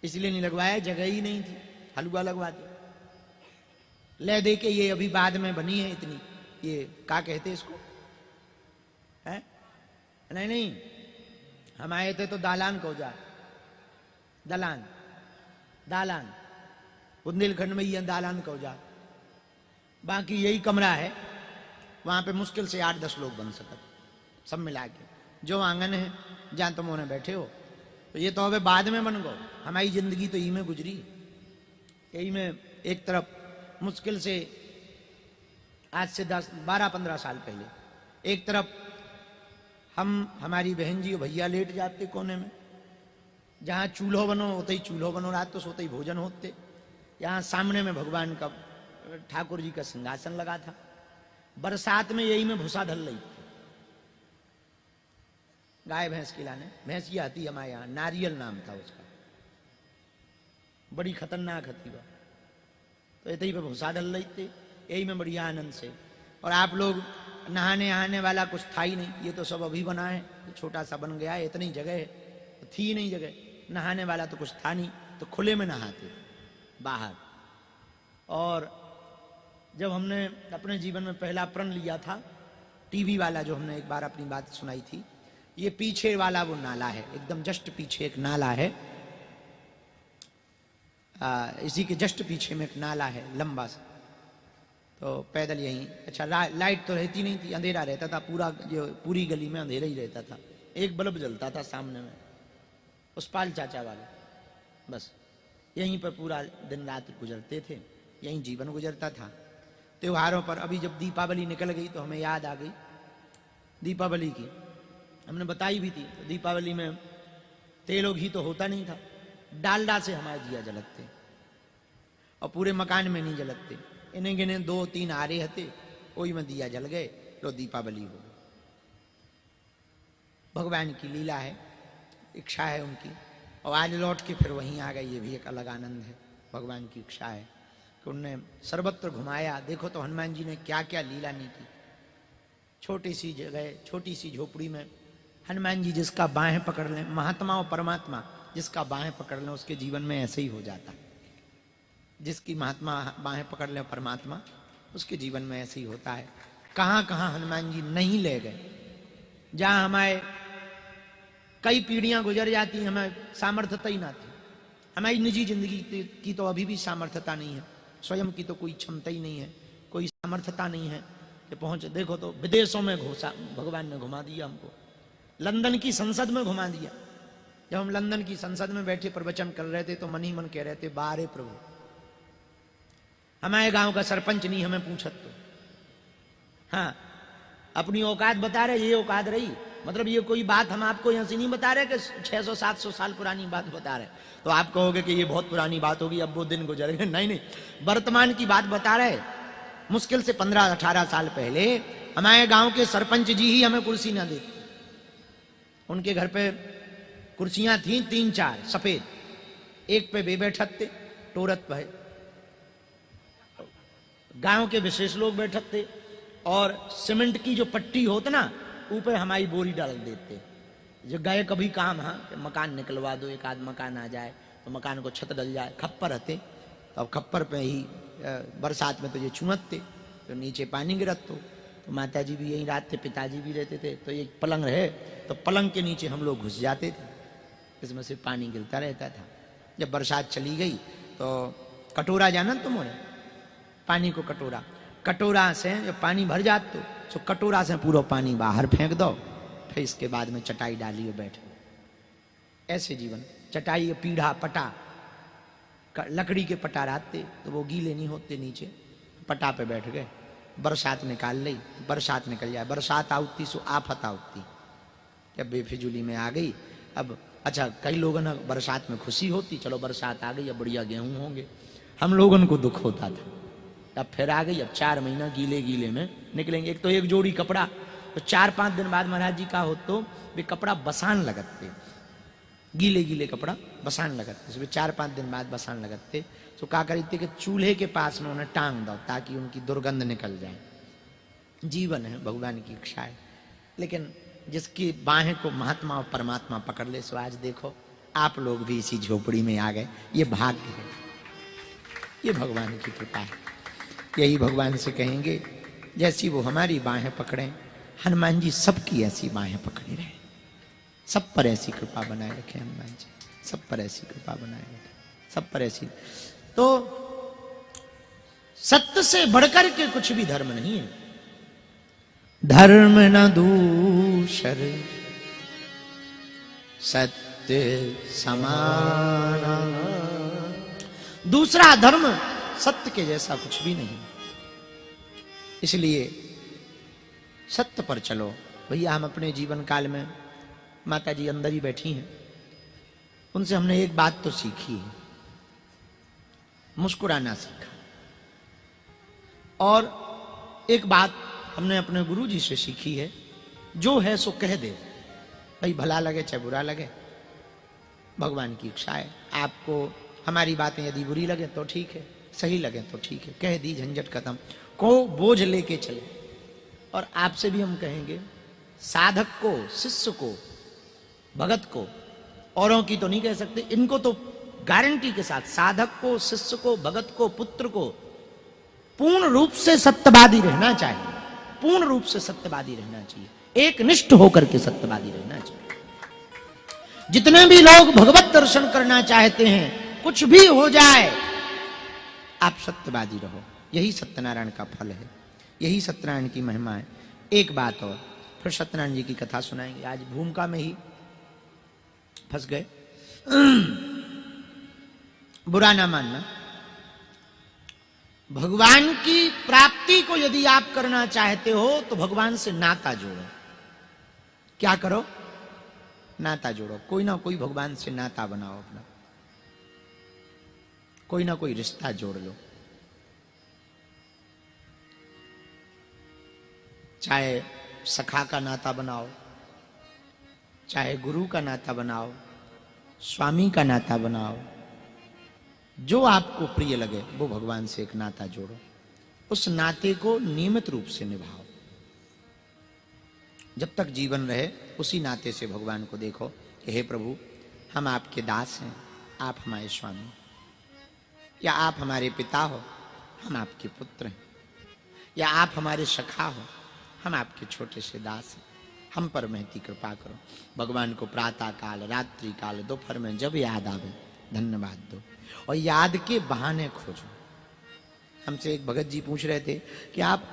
इसलिए नहीं लगवाया, जगह ही नहीं थी, हलवा लगवा दिया। ले दे के ये अभी बाद में बनी है इतनी, ये क्या कहते इसको है? नहीं नहीं, हम आए थे तो दालान को जा, दलान दालान बुंदेलखंड में ये दालान को जा, बाकी यही कमरा है। वहां पे मुश्किल से 8-10 लोग बन सकते सब मिला के। जो आंगन है जहां तुम उन्हें बैठे हो, तो ये तो अबे बाद में बन गो। हमारी जिंदगी तो यही में गुजरी, यही में। एक तरफ मुश्किल से आज से 10-12-15 साल पहले, एक तरफ हम हमारी बहन जी और भैया लेट जाते कोने में, जहां चूल्हो बनो होते ही चूल्हो बनो, रात तो सोते ही भोजन होते। यहाँ सामने में भगवान का ठाकुर जी का सिंहासन लगा था। बरसात में यही में भूसा ढल रही थी, गाय भैंस खिलाने। भैंस ये आती हमारे यहाँ, नारियल नाम था उसका, बड़ी खतरनाक हती वह। तो यही पे भूसा ढल रही थी, यही में बढ़िया आनंद से। और आप लोग नहाने आने वाला कुछ था ही नहीं, ये तो सब अभी बना है, छोटा सा बन गया है। इतनी जगह है, तो थी नहीं जगह, नहाने वाला तो कुछ था नहीं, तो खुले में नहाते बाहर। और जब हमने अपने जीवन में पहला प्रण लिया था, टीवी वाला जो हमने एक बार अपनी बात सुनाई थी, ये पीछे वाला वो नाला है, एकदम जस्ट पीछे एक नाला है, इसी के जस्ट पीछे में एक नाला है लंबा सा। तो पैदल यहीं, अच्छा लाइट तो रहती नहीं थी, अंधेरा रहता था पूरा, जो पूरी गली में अंधेरा ही रहता था। एक बल्ब जलता था सामने में, उस पाल चाचा वाला, बस यहीं पर पूरा दिन रात गुजरते थे, यहीं जीवन गुजरता था। त्योहारों पर अभी जब दीपावली निकल गई तो हमें याद आ गई दीपावली की, हमने बताई भी थी। तो दीपावली में तेल घी तो होता नहीं था, डालडा से हमारे दिया जलते, और पूरे मकान में नहीं जलते। इन्हें गिने 2-3 आरे हते, वही में दिया जल गए, लो दीपावली हो। भगवान की लीला है, इच्छा है उनकी, और आज लौट के फिर वहीं आ गए, ये भी एक अलग आनंद है। भगवान की इच्छा है कि उनने सर्वत्र घुमाया। देखो तो हनुमान जी ने क्या क्या लीला नहीं की। छोटी सी जगह, छोटी सी झोपड़ी में हनुमान जी जिसका बाहें पकड़ लें, महात्मा और परमात्मा जिसका बाहें पकड़ लें, उसके जीवन में ऐसे ही हो जाता है। जिसकी महात्मा बाहें पकड़ लें परमात्मा, उसके जीवन में ऐसे ही होता है। कहाँ कहाँ हनुमान जी नहीं ले गए, जहां हमारे कई पीढ़ियां गुजर जाती, हमें सामर्थ्यता ही ना थी। हमारी निजी जिंदगी की तो अभी भी सामर्थ्यता नहीं है, स्वयं की तो कोई क्षमता ही नहीं है, कोई सामर्थ्यता नहीं है कि पहुंचे। देखो तो विदेशों में घुसा भगवान ने, घुमा दिया हमको, लंदन की संसद में घुमा दिया। जब हम लंदन की संसद में बैठे प्रवचन कर रहे थे तो मन ही मन कह रहे थे, बारे प्रभु, हमारे गांव का सरपंच नहीं हमें पूछत तो। हाँ, अपनी औकात बता रहे, ये औकात रही, मतलब ये कोई बात हम आपको यहां से नहीं बता रहे कि 600-700 साल पुरानी बात बता रहे, तो आप कहोगे कि ये बहुत पुरानी बात होगी, अब वो दिन गुजर गए। नहीं नहीं, वर्तमान की बात बता रहे। मुश्किल से 15-18 साल पहले हमारे गांव के सरपंच जी ही हमें कुर्सी ना देते। उनके घर पे कुर्सियां थी 3-4 सफेद, एक पे वे बैठक थे, टोरत पे गांव के विशेष लोग बैठक थे, और सीमेंट की जो पट्टी होती ना, ऊपर हमारी बोरी डाल देते। जो गए कभी काम, हाँ मकान निकलवा दो, एक आध मकान आ जाए तो मकान को छत डल जाए, खप्पर रहते, तो अब खप्पर पे ही बरसात में तो ये छुअत थे, तो नीचे पानी गिरत। तो माता जी भी यहीं रात थे, पिताजी भी रहते थे, तो एक पलंग रहे, तो पलंग के नीचे हम लोग घुस जाते थे, इसमें से पानी गिरता रहता था। जब बरसात चली गई तो कटोरा, जाना तुमने पानी को, कटोरा से जब पानी भर जात तो कटोरा से पूरा पानी बाहर फेंक दो, फिर इसके बाद में चटाई डाली और बैठो। ऐसे जीवन, चटाई, पीढ़ा, पटा, लकड़ी के पटा रहते, तो वो गीले नहीं होते, नीचे पटा पे बैठ गए। बरसात निकाल ली, बरसात निकल जाए, बरसात आउती सो आफत आउती, जब बेफिजुली में आ गई। अब अच्छा, कई लोगों ने बरसात में खुशी होती, चलो बरसात आ गई, अब बढ़िया गेहूं होंगे। हम लोगों को दुख होता था, अब फिर आ गई, अब 4 महीना गीले गीले में निकलेंगे। एक तो एक जोड़ी कपड़ा, तो 4-5 दिन बाद महाराज जी का हो तो वे कपड़ा बसान लगते, गीले गीले कपड़ा बसान लगते, सुबह 4-5 दिन बाद बसान लगते। तो क्या करते कि चूल्हे के पास में उन्हें टांग दो ताकि उनकी दुर्गंध निकल जाए। जीवन है, भगवान की इच्छा है। लेकिन जिसकी बाहें को महात्मा और परमात्मा पकड़ ले, सो आज देखो आप लोग भी इसी झोपड़ी में आ गए। ये भाग्य है, ये भगवान की कृपा है। यही भगवान से कहेंगे जैसी वो हमारी बाहें पकड़े, हनुमान जी सबकी ऐसी बाहें पकड़े रहे, सब पर ऐसी कृपा बनाए रखे हनुमान जी, सब पर ऐसी कृपा बनाए रखे, सब पर ऐसी। तो सत्य से बढ़कर के कुछ भी धर्म नहीं है। धर्म न दूसर सत्य समाना, दूसरा धर्म सत्य के जैसा कुछ भी नहीं। इसलिए सत्य पर चलो भैया। हम अपने जीवन काल में, माता जी अंदर ही बैठी हैं, उनसे हमने एक बात तो सीखी है, मुस्कुराना सीखा। और एक बात हमने अपने गुरु जी से सीखी है, जो है सो कह दे भाई, भला लगे चाहे बुरा लगे, भगवान की इच्छा है। आपको हमारी बातें यदि बुरी लगे तो ठीक है, सही लगे तो ठीक है, कह दी, झंझट खत्म। को बोझ लेके चले। और आपसे भी हम कहेंगे, साधक को, शिष्य को, भगत को, औरों की तो नहीं कह सकते, इनको तो गारंटी के साथ, साधक को, शिष्य को, भगत को, पुत्र को पूर्ण रूप से सत्यवादी रहना चाहिए, पूर्ण रूप से सत्यवादी रहना चाहिए, एक निष्ठ होकर के सत्यवादी रहना चाहिए। जितने भी लोग भगवत दर्शन करना चाहते हैं, कुछ भी हो जाए, आप सत्यवादी रहो। यही सत्यनारायण का फल है, यही सत्यनारायण की महिमा है। एक बात और, फिर सत्यनारायण जी की कथा सुनाएंगे। आज भूमिका में ही फंस गए, बुरा ना मानना। भगवान की प्राप्ति को यदि आप करना चाहते हो तो भगवान से नाता जोड़ो। क्या करो? नाता जोड़ो। कोई ना कोई भगवान से नाता बनाओ अपना, कोई ना कोई रिश्ता जोड़ लो। चाहे सखा का नाता बनाओ, चाहे गुरु का नाता बनाओ, स्वामी का नाता बनाओ, जो आपको प्रिय लगे वो भगवान से एक नाता जोड़ो। उस नाते को नियमित रूप से निभाओ। जब तक जीवन रहे उसी नाते से भगवान को देखो कि हे प्रभु, हम आपके दास हैं, आप हमारे स्वामी, या आप हमारे पिता हो, हम आपके पुत्र हैं, या आप हमारे सखा हो, हम आपके छोटे से दास हैं, हम पर महती कृपा करो। भगवान को प्रातः काल, रात्रि काल, दोपहर में जब याद आवे धन्यवाद दो, और याद के बहाने खोजो। हमसे एक भगत जी पूछ रहे थे कि आप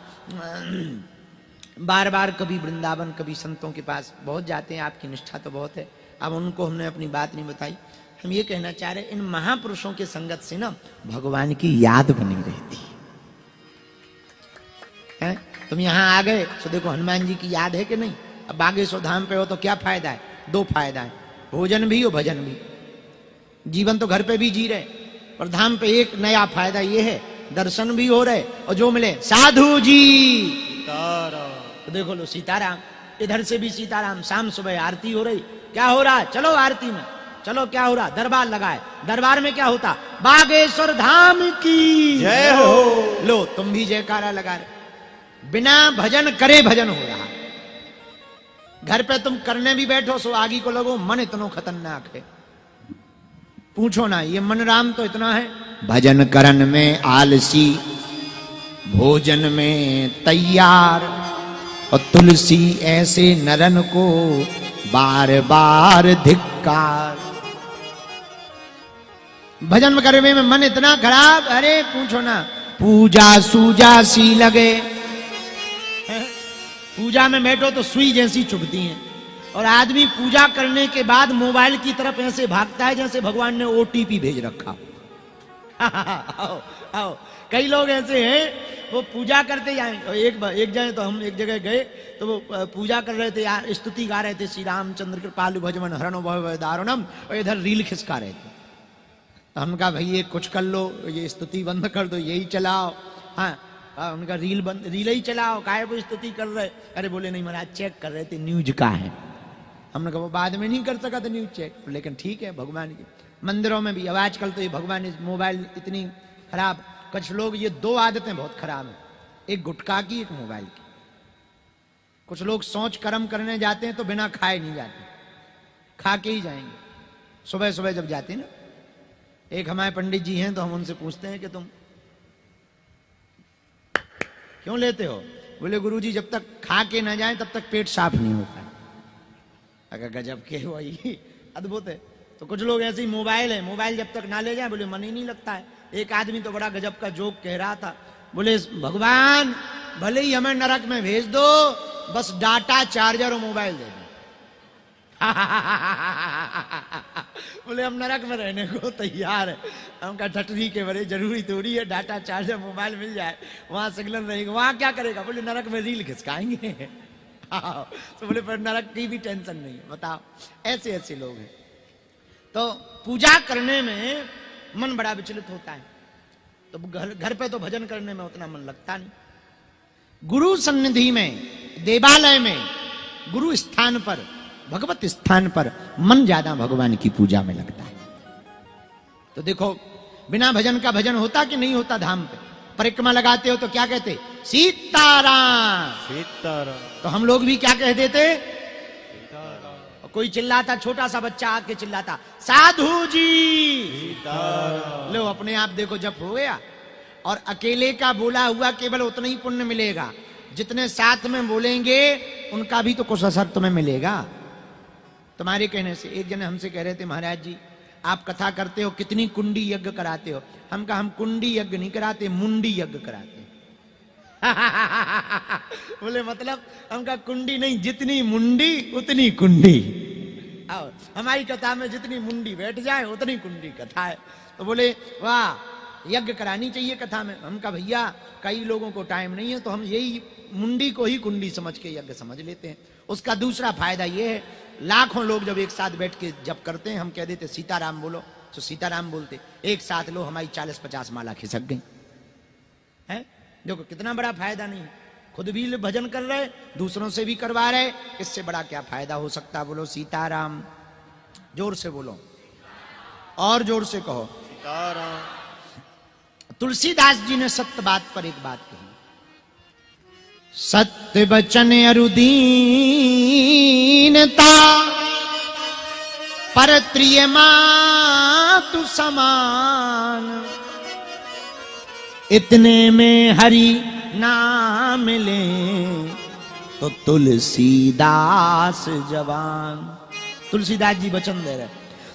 बार बार कभी वृंदावन, कभी संतों के पास बहुत जाते हैं, आपकी निष्ठा तो बहुत है। अब उनको हमने अपनी बात नहीं बताई। हम ये कहना चाह रहे, इन महापुरुषों के संगत से ना भगवान की याद बनी रहती है। तुम यहां आ गए तो देखो हनुमान जी की याद है कि नहीं। अब बागेश्वर धाम पे हो तो क्या फायदा है? 2 फायदा है, भोजन भी और भजन भी। जीवन तो घर पे भी जी रहे, पर धाम पे एक नया फायदा ये है, दर्शन भी हो रहे और जो मिले साधु जी तो देखो लो सीताराम, इधर से भी सीताराम। शाम सुबह आरती हो रही, क्या हो रहा है? चलो आरती में चलो। क्या हो रहा? दरबार लगाए। दरबार में क्या होता? बागेश्वर धाम की जय हो। लो तुम भी जयकारा लगा रहे। बिना भजन करे भजन हो रहा। घर पे तुम करने भी बैठो सो आगे को लगो मन इतना खतरनाक है, पूछो ना। ये मन राम तो इतना है, भजन करन में आलसी, भोजन में तैयार, और तुलसी ऐसे नरन को बार बार धिक्कार। भजन करने में मन इतना खराब, अरे पूछो ना। पूजा सूजा सी लगे, पूजा में बैठो तो सुई जैसी चुभती हैं, और आदमी पूजा करने के बाद मोबाइल की तरफ ऐसे भागता है जैसे भगवान ने ओटीपी भेज रखा। आओ आओ, कई लोग ऐसे हैं, वो पूजा करते जाए। एक जगह तो हम एक जगह गए तो वो पूजा कर रहे थे यार, स्तुति गा रहे थे, श्री रामचंद्र कृपालु भजमन हरणो भव दारुणम, और इधर रील खिसका रहे थे। तो हम कहा भाई ये कुछ कर लो, ये स्तुति बंद कर दो, यही चलाओ। हाँ, उनका रील ही चलाओ, काहे वो स्तुति कर रहे? अरे बोले नहीं महाराज, चेक कर रहे थे न्यूज का है। हमने कहा वो बाद में नहीं कर सका था न्यूज चेक, लेकिन ठीक है भगवान की मंदिरों में भी। अब आजकल तो ये भगवान मोबाइल इतनी खराब, कुछ लोग ये दो आदतें बहुत खराब हैं, एक गुटखा की, एक मोबाइल की। कुछ लोग सोच कर्म करने जाते हैं तो बिना खाए नहीं जाते, खा के ही जाएंगे। सुबह सुबह जब जाते हैं ना, एक हमारे पंडित जी हैं तो हम उनसे पूछते हैं कि तुम क्यों लेते हो? बोले गुरुजी जब तक खा के ना जाए तब तक पेट साफ नहीं होता। अगर गजब के वही अद्भुत है। तो कुछ लोग ऐसे ही मोबाइल है, मोबाइल जब तक ना ले जाए बोले मन ही नहीं लगता है। एक आदमी तो बड़ा गजब का जोक कह रहा था, बोले भगवान भले ही हमें नरक में भेज दो, बस डाटा, चार्जर और मोबाइल दे दो। बोले हम नरक में रहने को तैयार है। हमका ठटरी के बड़े जरूरी थोड़ी है डाटा, चार्जर, मोबाइल मिल जाए, वहां सिग्नल रहेगा, वहां क्या करेगा? बोले नरक में रील खिसकाएंगे। तो बोले पर नरक की भी टेंशन नहीं है। बताओ, ऐसे ऐसे लोग हैं। तो पूजा करने में मन बड़ा विचलित होता है, तो घर पे तो भजन करने में उतना मन लगता नहीं। गुरु सन्निधि में, देवालय में, गुरु स्थान पर, भगवत स्थान पर मन ज्यादा भगवान की पूजा में लगता है। तो देखो बिना भजन का भजन होता कि नहीं होता? धाम पे परिक्रमा लगाते हो तो क्या कहते? सीताराम सीताराम। तो हम लोग भी क्या कह देते? सीताराम। कोई चिल्लाता, छोटा सा बच्चा आके चिल्लाता साधु जी सीताराम। लो अपने आप देखो जप हो गया। और अकेले का बोला हुआ केवल उतना ही पुण्य मिलेगा, जितने साथ में बोलेंगे उनका भी तो कुछ असर तुम्हें मिलेगा। तुम्हारे कहने से एक जन हमसे कह रहे थे, महाराज जी आप कथा करते हो, कितनी कुंडी यज्ञ कराते हो? हम कहा हम कुंडी यज्ञ नहीं कराते, मुंडी यज्ञ कराते। बोले मतलब? हम कहा कुंडी नहीं, जितनी मुंडी उतनी कुंडी। और हमारी कथा में जितनी मुंडी बैठ जाए उतनी कुंडी कथा है। तो बोले वाह, यज्ञ करानी चाहिए कथा में। हम कहा भैया कई लोगों को टाइम नहीं है, तो हम यही मुंडी को ही कुंडी समझ के यज्ञ समझ लेते हैं। उसका दूसरा फायदा ये है, लाखों लोग जब एक साथ बैठ के जब करते हैं, हम कह देते सीताराम बोलो तो सीताराम बोलते, एक साथ लो, हमारी 40-50 माला खिसक गई है। देखो कितना बड़ा फायदा। नहीं खुद भी भजन कर रहे, दूसरों से भी करवा रहे, इससे बड़ा क्या फायदा हो सकता? बोलो सीताराम, जोर से बोलो और जोर से कहो सीताराम। तुलसीदास जी ने सत्य बात पर एक बात कही, सत्य बचन अरुदीनता, पर प्रिय मातु समान, इतने में हरि नाम ले तो तुलसीदास जवान। तुलसीदास जी वचन दे रहे।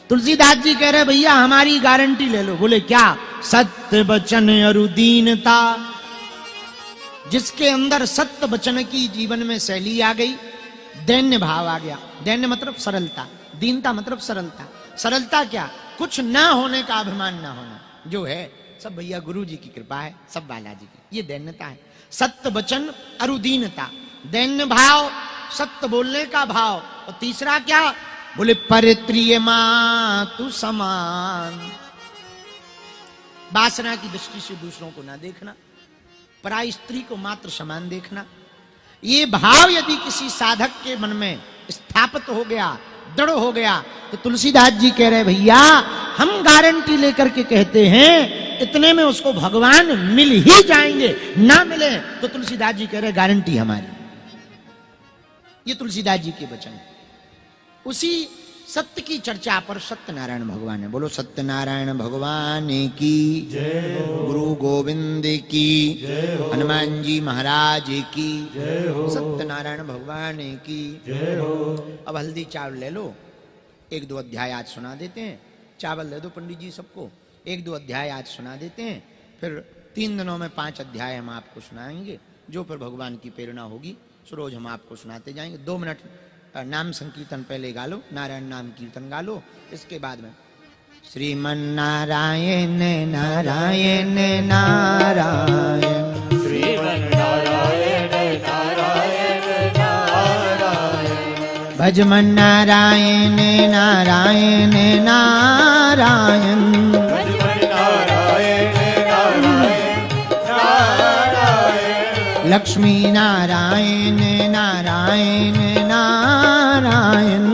तुलसीदास जी कह रहे भैया हमारी गारंटी ले लो। बोले क्या? सत्य वचन अरुदीनता, जिसके अंदर सत्य वचन की जीवन में शैली आ गई, दैन्य भाव आ गया। दैन्य मतलब सरलता, दीनता मतलब सरलता। सरलता क्या? कुछ ना होने का अभिमान ना होना, जो है सब भैया गुरु जी की कृपा है, सब बालाजी की, ये दैन्यता है। सत्य वचन अरुदीनता, दैन्य भाव, सत्य बोलने का भाव। और तीसरा क्या? बोले परित्रिय मातु समान, वासना की दृष्टि से दूसरों को ना देखना, पराई स्त्री को मात्र समान देखना। ये भाव यदि किसी साधक के मन में स्थापित हो गया, दृढ़ हो गया, तो तुलसीदास जी कह रहे भैया हम गारंटी लेकर के कहते हैं इतने में उसको भगवान मिल ही जाएंगे, ना मिले तो तुलसीदास जी कह रहे गारंटी हमारी। ये तुलसीदास जी के वचन। उसी सत्य की चर्चा पर सत्यनारायण भगवान है। बोलो सत्यनारायण भगवान की जय हो, गुरु गोविंद की जय हो, हनुमान जी महाराज की जय हो, सत्यनारायण भगवान की जय हो। अब हल्दी चावल ले लो, 1-2 अध्याय आज सुना देते हैं। चावल दे दो पंडित जी सबको, 1-2 अध्याय आज सुना देते हैं, फिर 3 दिनों में 5 अध्याय हम आपको सुनाएंगे, जो फिर भगवान की प्रेरणा होगी सो रोज हम आपको सुनाते जाएंगे। 2 मिनट नाम संकीर्तन पहले गा लो, नारायण नाम कीर्तन गा लो, इसके बाद में श्रीमन नारायण नारायण नारायण, श्रीमन नारायण नारायण नारायण, भजमन नारायण नारायण नारायण, भजमन नारायण नारायण नारायण। लक्ष्मी नारायण नारायण नारायण,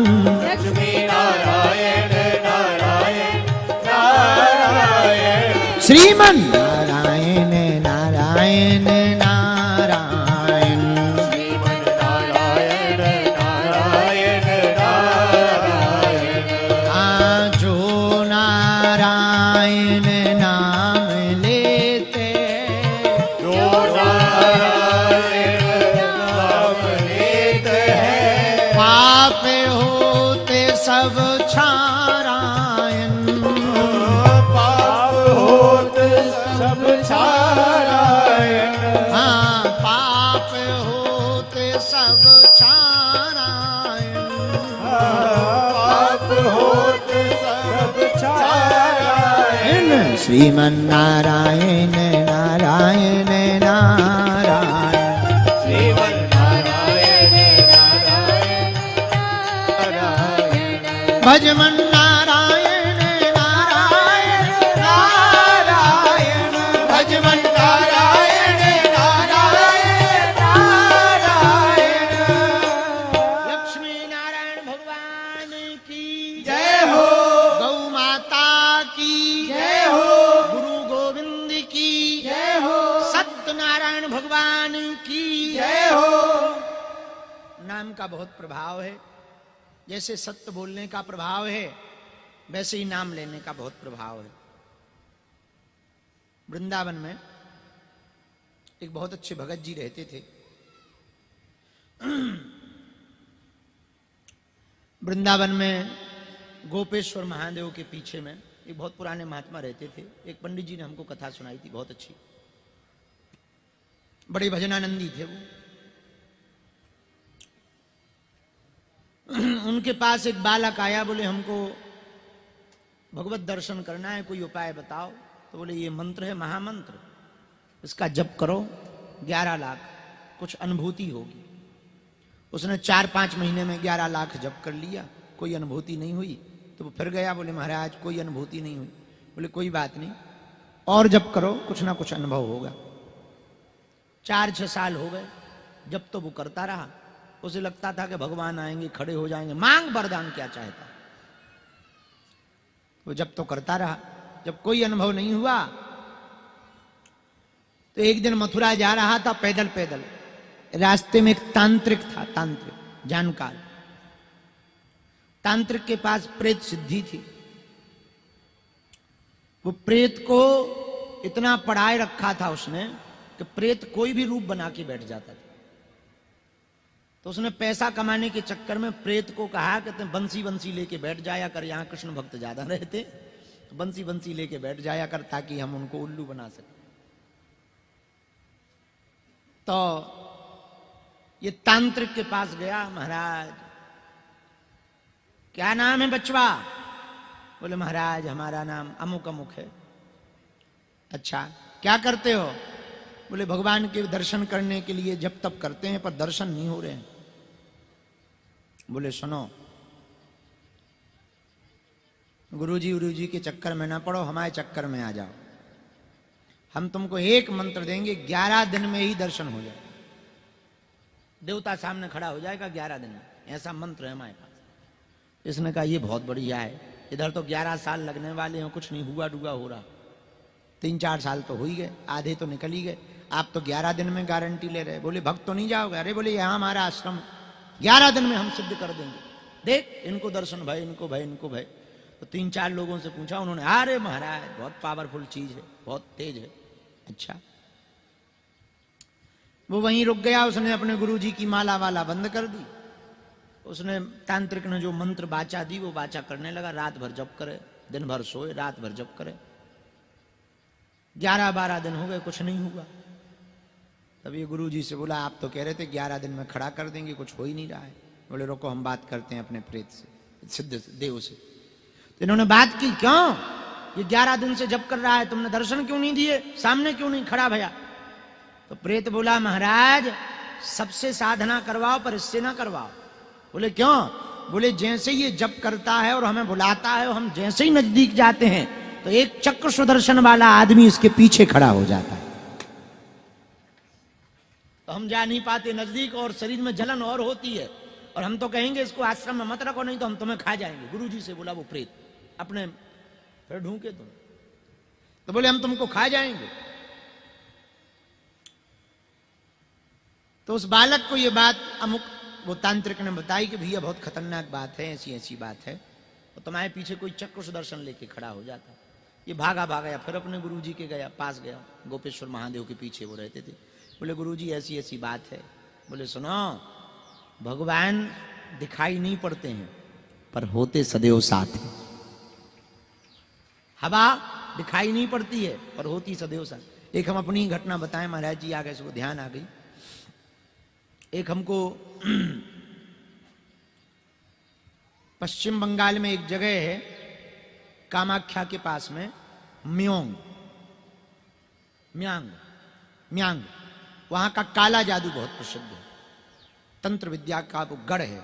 लक्ष्मी नारायण नारायण नारायण, श्रीमन नारायण नारायण नारायण, श्रीमन नारायण नारायण नारायण। जो नारायण नाम लेते, जो नारायण नाम लेते हैं, पाप होते सब छारायण, पाप होते सब छारायण, हाँ पाप होते सब छारायण, पाप होते सब छारायण। श्रीमन नारायण नारायण नारायण, श्रीमन नारायण नारायण नारायण, भजमन नारायण नारायण नारायण, भजमन नारायण नारायण नारायण। लक्ष्मी नारायण भगवान की जय हो, गौ माता की जय हो, गुरु गोविंद की जय हो, सत्यनारायण भगवान की जय हो। नाम का बहुत प्रभाव है। जैसे सत्य बोलने का प्रभाव है, वैसे ही नाम लेने का बहुत प्रभाव है। वृंदावन में एक बहुत अच्छे भगत जी रहते थे। वृंदावन में गोपेश्वर महादेव के पीछे में एक बहुत पुराने महात्मा रहते थे। एक पंडित जी ने हमको कथा सुनाई थी, बहुत अच्छी। बड़े भजनानंदी थे वो। उनके पास एक बालक आया, बोले हमको भगवत दर्शन करना है, कोई उपाय बताओ। तो बोले ये मंत्र है, महामंत्र, इसका जप करो, 11 लाख कुछ अनुभूति होगी। उसने 4-5 महीने में 11 लाख जप कर लिया, कोई अनुभूति नहीं हुई। तो वो फिर गया, बोले महाराज कोई अनुभूति नहीं हुई। बोले कोई बात नहीं, और जप करो, कुछ ना कुछ अनुभव होगा। 4-6 साल हो गए, जब तो वो करता रहा। उसे लगता था कि भगवान आएंगे, खड़े हो जाएंगे, मांग वरदान क्या चाहता। वो जब तो करता रहा, जब कोई अनुभव नहीं हुआ तो एक दिन मथुरा जा रहा था पैदल पैदल। रास्ते में एक तांत्रिक था, तांत्रिक जानकार। तांत्रिक के पास प्रेत सिद्धि थी। वो प्रेत को इतना पढ़ाए रखा था उसने कि प्रेत कोई भी रूप बना के बैठ जाता था। तो उसने पैसा कमाने के चक्कर में प्रेत को कहा कि तुम बंसी बंसी लेके बैठ जाया कर, यहां कृष्ण भक्त ज्यादा रहते, तो बंसी बंसी लेके बैठ जाया कर ताकि हम उनको उल्लू बना सकें। तो ये तांत्रिक के पास गया, महाराज क्या नाम है बचवा? बोले महाराज हमारा नाम अमुक अमुक है। अच्छा क्या करते हो? बोले भगवान के दर्शन करने के लिए जब तब करते हैं पर दर्शन नहीं हो रहे हैं। बोले सुनो, गुरुजी के चक्कर में ना पड़ो, हमारे चक्कर में आ जाओ। हम तुमको एक मंत्र देंगे, 11 दिन में ही दर्शन हो जाए। देवता सामने खड़ा हो जाएगा 11 दिन में, ऐसा मंत्र है हमारे पास। इसने कहा ये बहुत बढ़िया है, इधर तो 11 साल लगने वाले हैं, कुछ नहीं हुआ डुगा हो रहा। 3-4 साल तो हो ही गए, आधे तो निकल ही गए, आप तो 11 दिन में गारंटी ले रहे। बोले भक्त तो नहीं जाओगे? अरे बोले यहाँ हमारा आश्रम 11 दिन में हम सिद्ध कर देंगे, देख इनको दर्शन भय, इनको भय, इनको भय। तो 3-4 लोगों से पूछा, उन्होंने अरे महाराज बहुत पावरफुल चीज है, बहुत तेज है। अच्छा, वो वहीं रुक गया। उसने अपने गुरुजी की माला वाला बंद कर दी। उसने तांत्रिक ने जो मंत्र बाचा दी वो बाचा करने लगा। रात भर जप करे, दिन भर सोए, रात भर जप करे। 11-12 दिन हो गए, कुछ नहीं हुआ। तब ये गुरुजी से बोला आप तो कह रहे थे 11 दिन में खड़ा कर देंगे, कुछ हो ही नहीं रहा है। बोले रुको हम बात करते हैं अपने प्रेत से, सिद्ध देव से। तो इन्होंने बात की, क्यों ये 11 दिन से जप कर रहा है, तुमने दर्शन क्यों नहीं दिए, सामने क्यों नहीं खड़ा भैया? तो प्रेत बोला महाराज सबसे साधना करवाओ पर इससे ना करवाओ। बोले क्यों? बोले जैसे ये जप करता है और हमें बुलाता है, हम जैसे ही नजदीक जाते हैं तो एक चक्र सुदर्शन वाला आदमी इसके पीछे खड़ा हो जाता है। तो हम जा नहीं पाते नजदीक और शरीर में जलन और होती है, और हम तो कहेंगे इसको आश्रम में मत रखो नहीं तो हम तुम्हें खा जाएंगे। गुरुजी से बोला वो प्रेत अपने, फिर ढूंढे तुम, तो बोले हम तुमको खा जाएंगे। तो उस बालक को ये बात अमुक वो तांत्रिक ने बताई कि भैया बहुत खतरनाक बात है, ऐसी ऐसी बात है, और तुम्हारे पीछे कोई चक्र सुदर्शन लेके खड़ा हो जाता। ये भागा भागा फिर अपने गुरुजी के गया, पास गया, गोपेश्वर महादेव के पीछे वो रहते थे। बोले गुरुजी ऐसी ऐसी बात है। बोले सुनो, भगवान दिखाई नहीं पड़ते हैं पर होते सदैव साथ हैं। हवा दिखाई नहीं पड़ती है पर होती सदैव साथ। एक हम अपनी घटना बताएं, महाराज जी आ गए, उसको ध्यान आ गई। एक हमको पश्चिम बंगाल में एक जगह है कामाख्या के पास में, म्यांग, वहां का काला जादू बहुत प्रसिद्ध है, तंत्र विद्या का वो गढ़ है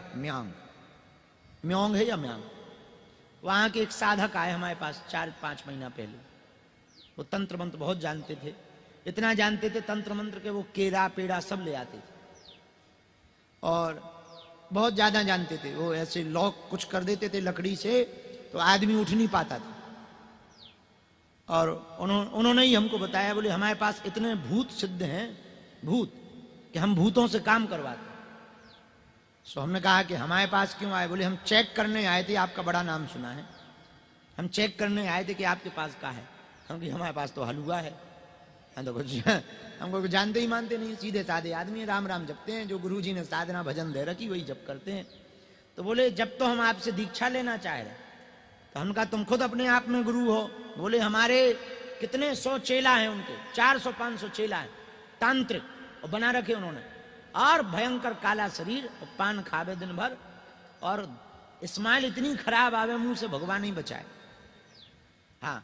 म्यांग है या म्यांग। वहां के एक साधक आए हमारे पास 4-5 महीना पहले। वो तंत्र मंत्र बहुत जानते थे, इतना जानते थे तंत्र मंत्र के वो केरा पेड़ा सब ले आते थे और बहुत ज्यादा जानते थे। वो ऐसे लॉक कुछ कर देते थे लकड़ी से तो आदमी उठ नहीं पाता था। और उन्होंने ही हमको बताया, बोले हमारे पास इतने भूत सिद्ध हैं, भूत, कि हम भूतों से काम करवाते। सो हमने कहा कि हमारे पास क्यों आए? बोले हम चेक करने आए थे, आपका बड़ा नाम सुना है, हम चेक करने आए थे कि आपके पास क्या है। हम कि हमारे पास तो हलवा है। हम तो कुछ हमको जानते ही मानते नहीं, सीधे साधे आदमी, राम राम जपते हैं, जो गुरुजी ने साधना भजन दे रखी वही जप करते हैं। तो बोले जब तो हम आपसे दीक्षा लेना चाह रहे, तो हमने कहा तुम खुद अपने आप में गुरु हो। बोले हमारे कितने 100 चेला हैं, उनके 400-500 चेला है तांत्रिक, और बना रखे उन्होंने, और भयंकर काला शरीर, और पान खावे दिन भर, और स्माइल इतनी खराब आवे मुंह से, भगवान ही बचाए। हाँ,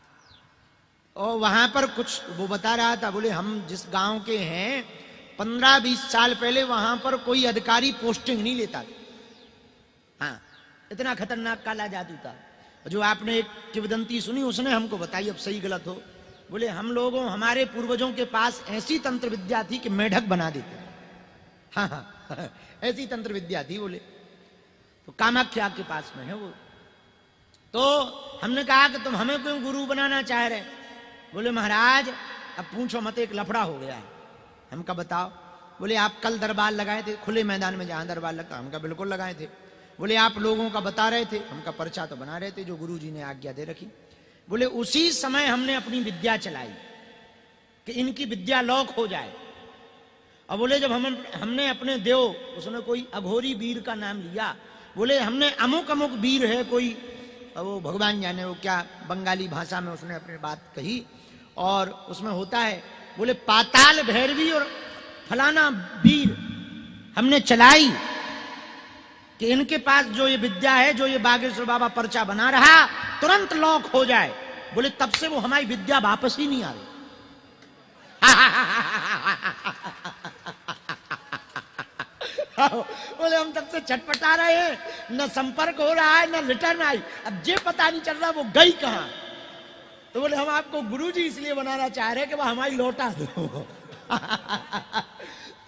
और वहां पर कुछ वो बता रहा था, बोले हम जिस गांव के हैं 15-20 साल पहले वहां पर कोई अधिकारी पोस्टिंग नहीं लेता था। हाँ, इतना खतरनाक काला जादू था। जो आपने एक किंवदंती सुनी उसने हमको बताई, अब सही गलत हो। बोले हम लोगों, हमारे पूर्वजों के पास ऐसी तंत्र विद्या थी कि मेढक बना देते। हाँ हाँ ऐसी तंत्र विद्या थी। बोले तो कामाख्या के पास में है वो। तो हमने कहा कि तुम हमें क्यों गुरु बनाना चाह रहे? बोले महाराज अब पूछो मत, एक लफड़ा हो गया है। हम कहा बताओ? बोले आप कल दरबार लगाए थे खुले मैदान में जहां दरबार लगा। हम कहा बिल्कुल लगाए थे। बोले आप लोगों का बता रहे थे। हम का पर्चा तो बना रहे थे जो गुरुजी ने आज्ञा दे रखी। बोले उसी समय हमने अपनी विद्या चलाई कि इनकी विद्या लॉक हो जाए। और बोले जब हमने अपने देव, उसने कोई अघोरी वीर का नाम लिया, बोले हमने अमुक अमुक वीर है कोई, वो भगवान जाने वो क्या बंगाली भाषा में उसने अपनी बात कही, और उसमें होता है बोले पाताल भैरवी और फलाना वीर हमने चलाई कि इनके पास जो ये विद्या है, जो ये बागेश्वर बाबा पर्चा बना रहा, तुरंत लॉक हो जाए। बोले तब से वो हमारी विद्या वापस ही नहीं आ रही। बोले हम तब से छटपटा रहे हैं, न संपर्क हो रहा है न रिटर्न आई। अब ये पता नहीं चल रहा वो गई कहां। तो बोले हम आपको गुरुजी इसलिए बनाना चाह रहे कि वह हमारी लौटा दो।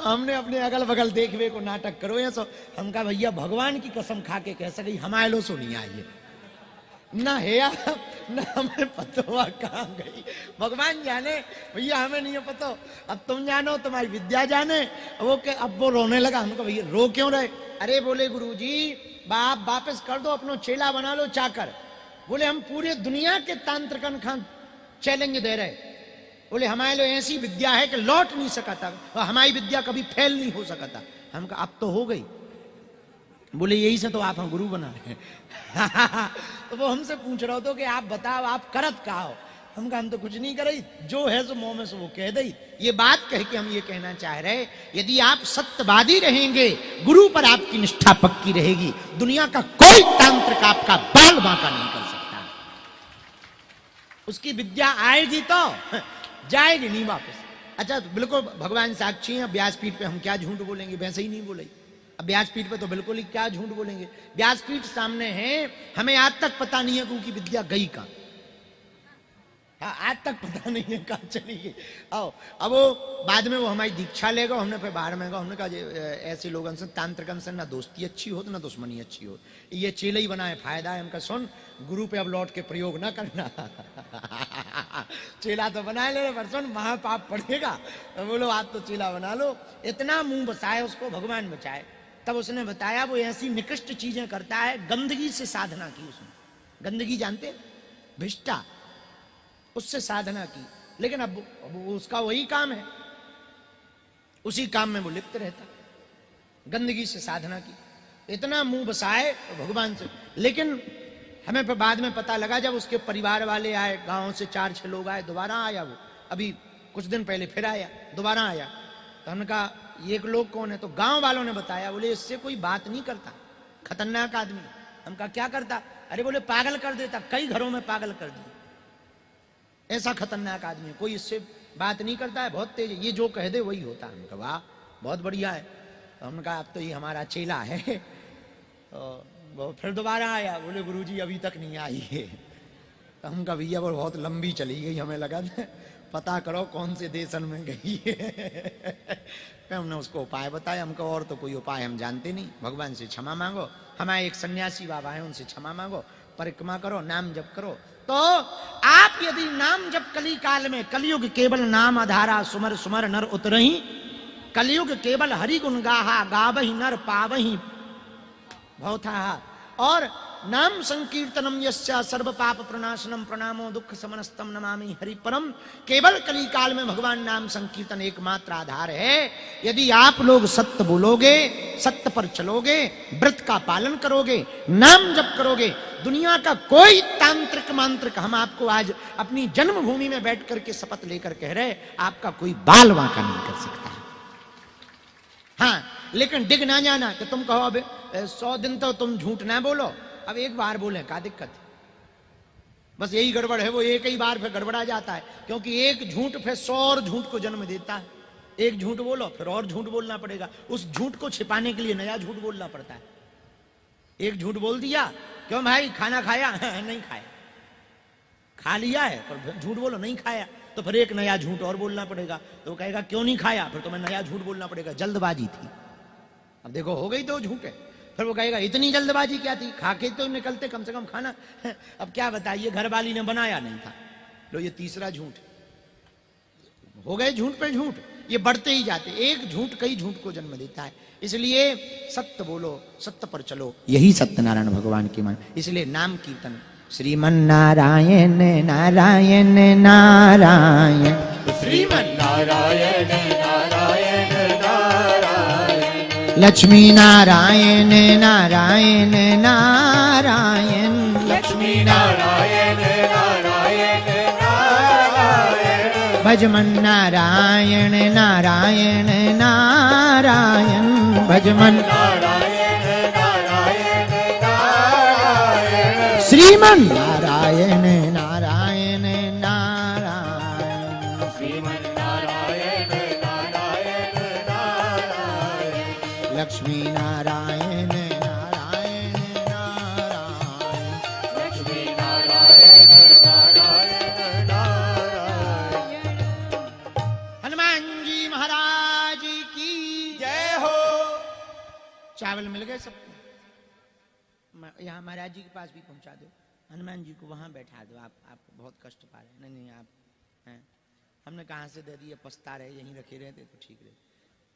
हमने अपने अगल बगल देखवे को नाटक करो या सो। हम कहा भैया भगवान की कसम खा के कह सके हमारे लो सो नहीं आई ना है, ना हमें पता हुआ कहाँ गई। भगवान जाने, भैया हमें नहीं है पता। अब तुम जानो, तुम्हारी विद्या जाने। वो के अब वो रोने लगा। हमको भैया रो क्यों रहे? अरे बोले गुरुजी बाप वापस कर दो, अपनो चेला बना लो चाकर। बोले हम पूरे दुनिया के तांत्रिकन खान चैलेंज दे रहे। बोले हमारे लिए ऐसी विद्या है कि लौट नहीं सका था, और हमारी विद्या कभी फैल नहीं हो सका था। हम कहा अब तो हो गई। बोले यही से तो आप हम गुरु बना रहे हैं। तो वो हमसे पूछ रहे हो कि आप बताओ आप करत का हो? हम कहा हम तो कुछ नहीं करे, जो है सो मुंह में से वो कह दई। ये बात कह के हम ये कहना चाह रहे, यदि आप सत्यवादी रहेंगे, गुरु पर आपकी निष्ठा पक्की रहेगी, दुनिया का कोई तांत्रिक आपका बाल बांका नहीं कर सकता। उसकी विद्या आएगी तो जाएगी नहीं वापस। अच्छा तो बिल्कुल भगवान साक्षी है, व्यासपीठ पे हम क्या झूठ बोलेंगे, वैसे ही नहीं बोले। अब व्यासपीठ पे तो बिल्कुल ही क्या झूठ बोलेंगे। व्यासपीठ सामने है, हमें आज तक पता नहीं है कि उनकी विद्या गई कहां। हाँ, आज तक पता नहीं है कहाँ चली गई। आओ, अब वो बाद में वो हमारी दीक्षा लेगा, हमने फिर बाहर में कहा, हमने कहा ऐसे लोगों से तांत्रिकन से ना दोस्ती अच्छी हो तो ना दुश्मनी अच्छी हो, ये चेले ही बनाए फायदा है। हमका सुन, गुरु पे अब लौट के प्रयोग ना करना। चेला तो बना ले पर सुन, महापाप पड़ेगा। बोलो आप तो चेला बना लो, इतना मुंह बसाए उसको भगवान बचाए। तब उसने बताया वो ऐसी निकृष्ट चीजें करता है, गंदगी से साधना की उसने। गंदगी जानते, भिष्टा, उससे साधना की। लेकिन अब उसका वही काम है, उसी काम में वो लिप्त रहता, गंदगी से साधना की। इतना मुंह बसाए भगवान से। लेकिन हमें फिर बाद में पता लगा, जब उसके परिवार वाले आए, गांव से 4-6 लोग आए, दोबारा आया वो, अभी कुछ दिन पहले फिर आया, दोबारा आया। तो हमने कहा ये लोग कौन है? तो गांव वालों ने बताया, बोले इससे कोई बात नहीं करता, खतरनाक आदमी। हम कहा क्या करता? अरे बोले पागल कर देता, कई घरों में पागल कर दिया, ऐसा खतरनाक आदमी, कोई इससे बात नहीं करता है, बहुत तेज, ये जो कह दे वही होता है। हमने कहा वाह बहुत बढ़िया है। तो हमने कहा अब तो ये हमारा चेला है। तो वो फिर दोबारा आया, बोले गुरुजी अभी तक नहीं आई है। तो हम कहा भैया वो बहुत लंबी चली गई, हमें लगा पता करो कौन से देशन में गई है। हमने उसको उपाय बताया, हमको और तो कोई उपाय हम जानते नहीं, भगवान से क्षमा मांगो। हमारे एक सन्यासी बाबा है, उनसे क्षमा मांगो, परिक्रमा करो, नाम जप करो। तो आप यदि नाम जप कली काल में, कलयुग केवल नाम आधारा, सुमर सुमर नर उतरही, कलयुग केवल हरि गुण गाहा, गावही नर पावही भवथा। और नाम संकीर्तनम यस्या सर्व पाप प्रणाशनम प्रणामो दुख समनस्तम नमामि हरि परम। केवल कली काल में भगवान नाम संकीर्तन एकमात्र आधार है। यदि आप लोग सत्य बोलोगे, सत्य पर चलोगे, व्रत का पालन करोगे, नाम जप करोगे, दुनिया का कोई तांत्रिक मांत्रिक, हम आपको आज अपनी जन्मभूमि में बैठ करके शपथ लेकर कह रहे, आपका कोई बाल वांका नहीं कर सकता। हाँ, लेकिन डिग ना जाना कि तुम कहो अब 100 दिन तो तुम झूठ ना बोलो, अब एक बार बोले क्या दिक्कत है? बस यही गड़बड़ है, वो एक ही बार फिर गड़बड़ा जाता है, क्योंकि एक झूठ फिर 100 और झूठ को जन्म देता है। एक झूठ बोलो फिर और झूठ बोलना पड़ेगा, उस झूठ को छिपाने के लिए नया झूठ बोलना पड़ता है। एक झूठ बोल दिया, क्यों भाई खाना खाया? नहीं खाया। खा लिया है पर झूठ बोलो नहीं खाया, तो फिर एक नया झूठ और बोलना पड़ेगा। तो वो कहेगा क्यों नहीं खाया? फिर तुम्हें नया झूठ बोलना पड़ेगा, जल्दबाजी थी। अब देखो हो गई 2 झूठ है। फिर वो कहेगा इतनी जल्दबाजी क्या थी, खा के तो निकलते कम से कम खाना। अब क्या बताइए, घर वाली ने बनाया नहीं था, लो ये तीसरा झूठ। हो गए झूठ पे झूठ, ये बढ़ते ही जाते, एक झूठ कई झूठ को जन्म देता है। इसलिए सत्य बोलो, सत्य पर चलो, यही सत्यनारायण भगवान की मान। इसलिए नाम कीर्तन, श्रीमन नारायण नारायण नारायण, श्रीमन नारायण नारायण नारायण, लक्ष्मी नारायण नारायण नारायण, लक्ष्मी नारायण नारायण नारायण, भजमन नारायण नारायण नारायण, भजमन नारायण नारायण नारायण, श्रीमन नारायण नारायण नारायण, श्रीमन नारायण नारायण नारायण, लक्ष्मी नारायण नारायण नारायण, लक्ष्मी नारायण नारायण नारायण। हनुमान जी महाराज की जय हो। चावल मिल गए सबको? यहाँ महाराज जी के पास भी पहुंचा दो, हनुमान जी को वहां बैठा दो। आप बहुत कष्ट पा रहे हैं। नहीं आप हैं, हमने कहाँ से दे दिए, पछता रहे, यहीं रखे रहते तो ठीक रहे।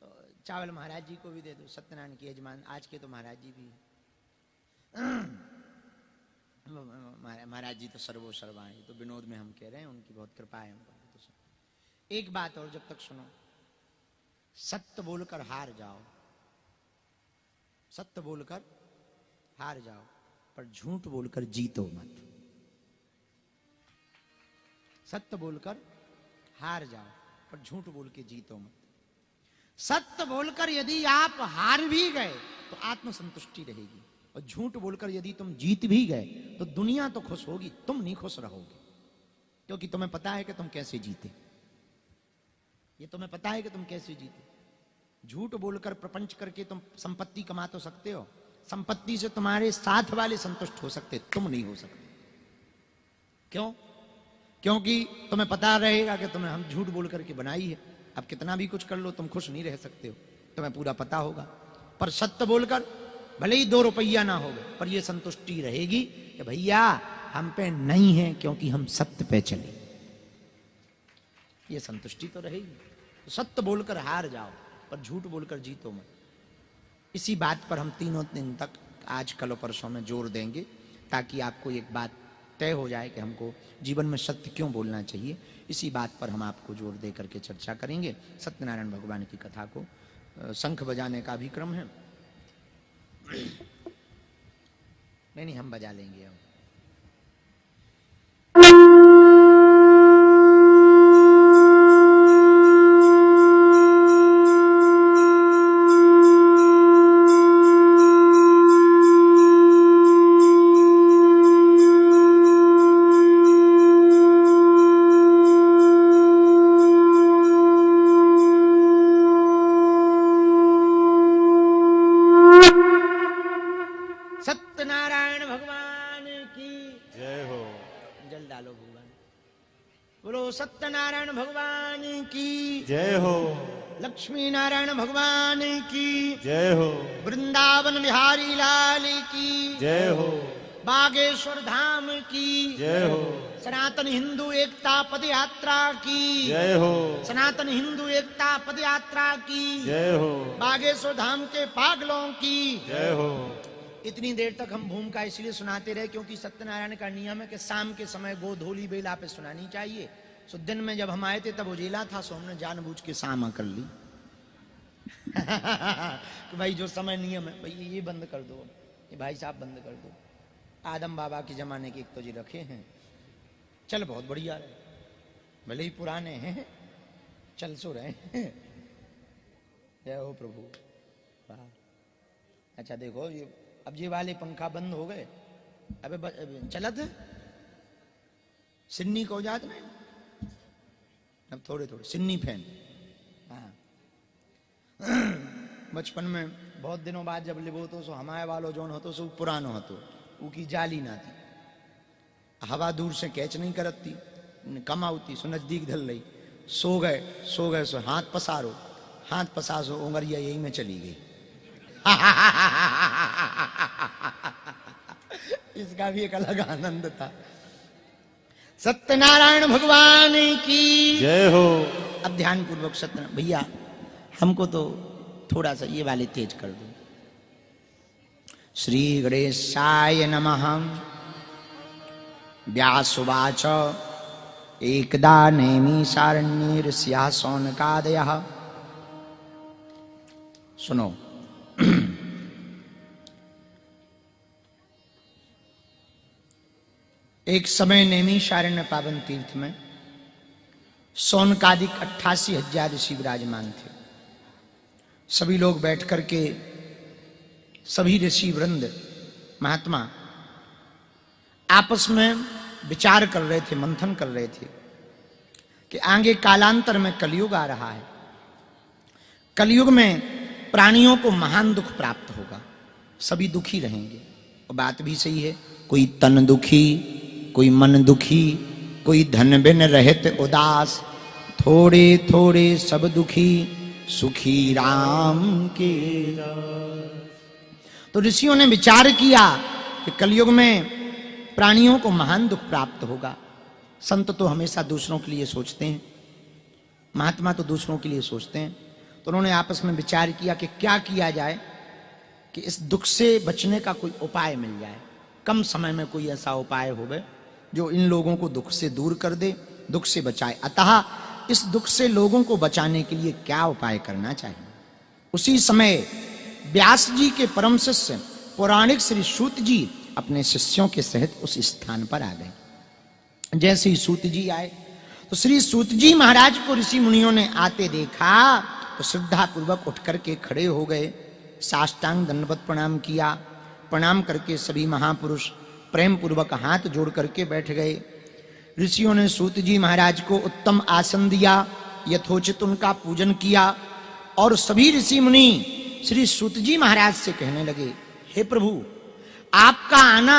तो चावल महाराज जी को भी दे दो, सत्यनारायण के यजमान आज के तो महाराज जी भी। महाराज जी तो सर्वो सर्वा है, तो विनोद में हम कह रहे हैं, उनकी बहुत कृपा है उनको। तो एक बात और जब तक सुनो, सत्य बोलकर हार जाओ, सत्य बोलकर हार जाओ, पर झूठ बोलकर जीतो मत। सत्य बोलकर हार जाओ, पर झूठ बोल के जीतो मत। सत्य बोलकर यदि आप हार भी गए तो आत्मसंतुष्टि रहेगी, और झूठ बोलकर यदि तुम जीत भी गए तो दुनिया तो खुश होगी, तुम नहीं खुश रहोगे, क्योंकि तुम्हें पता है कि तुम कैसे जीते। ये तुम्हें पता है कि तुम कैसे जीते। झूठ बोलकर प्रपंच करके तुम संपत्ति कमा तो सकते हो, संपत्ति से तुम्हारे साथ वाले संतुष्ट हो सकते, तुम नहीं हो सकते। क्यों? क्योंकि तुम्हें पता रहेगा कि तुम्हें हम झूठ बोल करके बनाई है। अब कितना भी कुछ कर लो तुम खुश नहीं रह सकते हो, तुम्हें पूरा पता होगा। पर सत्य बोलकर भले ही 2 रुपया ना हो पर ये संतुष्टि रहेगी कि भैया हम पे नहीं है, क्योंकि हम सत्य पे चले, ये संतुष्टि तो रहेगी। तो सत्य बोलकर हार जाओ पर झूठ बोलकर जीतो मत। इसी बात पर हम 3 दिन तक आज कल और परसों में जोर देंगे, ताकि आपको एक बात तय हो जाए कि हमको जीवन में सत्य क्यों बोलना चाहिए। इसी बात पर हम आपको जोर दे करके चर्चा करेंगे। सत्यनारायण भगवान की कथा को शंख बजाने का भी क्रम है। नहीं हम बजा लेंगे हम। सत्यनारायण भगवान की जय हो। जल डालो भगवान। बोलो सत्यनारायण भगवान की जय हो। लक्ष्मी नारायण भगवान की जय हो। वृंदावन बिहारी लाल की जय हो। बागेश्वर धाम की जय हो। सनातन हिंदू एकता पद यात्रा की जय हो। सनातन हिंदू एकता पद यात्रा की जय हो। बागेश्वर धाम के पागलों की जय हो। इतनी देर तक हम भूमिका इसलिए सुनाते रहे क्योंकि सत्यनारायण का नियम है कि शाम के समय गोधूली बेला पे सुनानी चाहिए। सो दिन में जब हम आए थे तब उजेला था, सो हमने जानबूझ के सामा कर ली। कि भाई जो समय नियम है भाई ये बंद कर दो, ये भाई साहब बंद कर दो। आदम बाबा के जमाने के एक तो जी रखे हैं, चल बहुत बढ़िया रहे, भले ही पुराने हैं चल सो रहे हैं। जय हो प्रभु। वाह। अच्छा देखो ये अब ये वाले पंखा बंद हो गए, अबे चलत है सिन्नी को जात नहीं, अब थोड़े थोड़े सिन्नी फैन। हाँ बचपन में बहुत दिनों बाद जब लिबो तो सो हमारे वालों जोन हो तो सो पुरानो हो तो की जाली ना थी, हवा दूर से कैच नहीं करती, कम आती सो नजदीक धल रही। सो गए सो हाथ पसारो उंगरिया यही में चली गई। इसका भी एक अलग आनंद था। सत्यनारायण भगवान की जय हो। अब ध्यान पूर्वक सत्यनारायण भैया हमको तो थोड़ा सा ये वाले तेज कर दो। श्री गणेशाय नमः। व्यासुवाच एकदा नैमिषारण्ये ऋषिः शौनकादयः। सुनो एक समय नैमिषारण्य पावन तीर्थ में शौनकादिक 88,000 ऋषि विराजमान थे। सभी लोग बैठ करके सभी ऋषि वृंद महात्मा आपस में विचार कर रहे थे, मंथन कर रहे थे कि आगे कालांतर में कलयुग आ रहा है। कलयुग में प्राणियों को महान दुख प्राप्त होगा, सभी दुखी रहेंगे। और बात भी सही है, कोई तन दुखी, कोई मन दुखी, कोई धन बिन रहत उदास, थोड़े थोड़े सब दुखी, सुखी राम के। तो ऋषियों ने विचार किया कि कलयुग में प्राणियों को महान दुख प्राप्त होगा। संत तो हमेशा दूसरों के लिए सोचते हैं, महात्मा तो दूसरों के लिए सोचते हैं। तो उन्होंने आपस में विचार किया कि क्या किया जाए कि इस दुख से बचने का कोई उपाय मिल जाए, कम समय में कोई ऐसा उपाय होवे जो इन लोगों को दुख से दूर कर दे, दुख से बचाए। अतः इस दुख से लोगों को बचाने के लिए क्या उपाय करना चाहिए। उसी समय व्यास जी के परम शिष्य पौराणिक श्री सूत जी अपने शिष्यों के सहित उस स्थान पर आ गए। जैसे ही सूत जी आए तो श्री सूत जी महाराज को ऋषि मुनियों ने आते देखा तो श्रद्धा पूर्वक उठ करके खड़े हो गए, साष्टांग दंडवत प्रणाम किया। प्रणाम करके सभी महापुरुष प्रेम पूर्वक हाथ जोड़ करके बैठ गए। ऋषियों ने सूत जी महाराज को उत्तम आसन दिया, यथोचित उनका पूजन किया और सभी ऋषि मुनि श्री सूत जी महाराज से कहने लगे, हे प्रभु आपका आना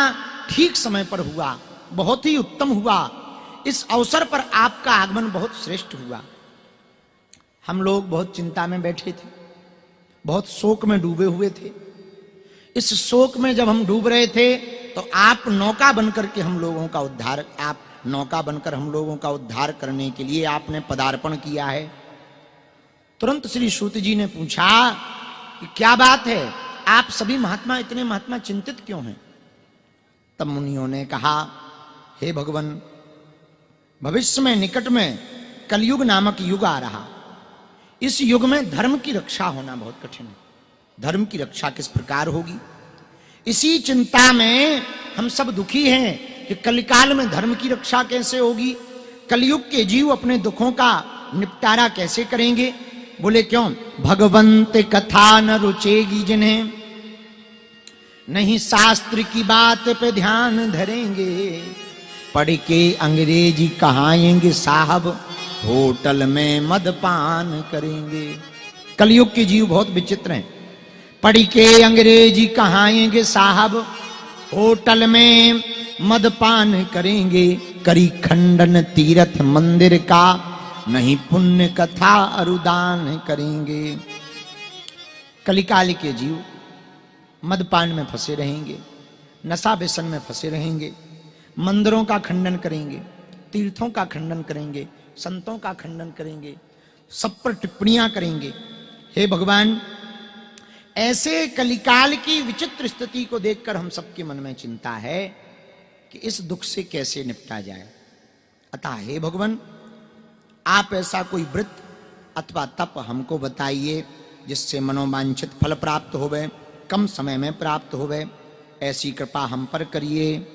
ठीक समय पर हुआ, बहुत ही उत्तम हुआ। इस अवसर पर आपका आगमन बहुत श्रेष्ठ हुआ। हम लोग बहुत चिंता में बैठे थे, बहुत शोक में डूबे हुए थे। इस शोक में जब हम डूब रहे थे तो आप नौका बनकर के हम लोगों का उद्धार, आप नौका बनकर हम लोगों का उद्धार करने के लिए आपने पदार्पण किया है। तुरंत श्री सूत जी ने पूछा कि क्या बात है, आप सभी महात्मा इतने महात्मा चिंतित क्यों हैं? तब मुनियों ने कहा, हे भगवान, भविष्य में निकट में कलयुग नामक युग आ रहा। इस युग में धर्म की रक्षा होना बहुत कठिन है। धर्म की रक्षा किस प्रकार होगी, इसी चिंता में हम सब दुखी हैं कि कलिकाल में धर्म की रक्षा कैसे होगी, कलयुग के जीव अपने दुखों का निपटारा कैसे करेंगे। बोले क्यों? भगवंत कथा न रुचेगी जिन्हें, नहीं शास्त्र की बात पे ध्यान धरेंगे, पढ़ के अंग्रेजी कहाएंगे साहब, होटल में मदपान करेंगे। कलयुग के जीव बहुत विचित्र हैं। पढ़ के अंग्रेजी कहाएंगे साहब, होटल में मदपान करेंगे, करी खंडन तीर्थ मंदिर का, नहीं पुण्य कथा अरुदान करेंगे। कलिकाल के जीव मदपान में फंसे रहेंगे, नशा व्यसन में फंसे रहेंगे, मंदिरों का खंडन करेंगे, तीर्थों का खंडन करेंगे, संतों का खंडन करेंगे, सब पर टिप्पणियां करेंगे। हे भगवान, ऐसे कलिकाल की विचित्र स्थिति को देखकर हम सबके मन में चिंता है कि इस दुख से कैसे निपटा जाए। अतः हे भगवान, आप ऐसा कोई व्रत अथवा तप हमको बताइए जिससे मनोवांछित फल प्राप्त होवे, कम समय में प्राप्त होवे, ऐसी कृपा हम पर करिए।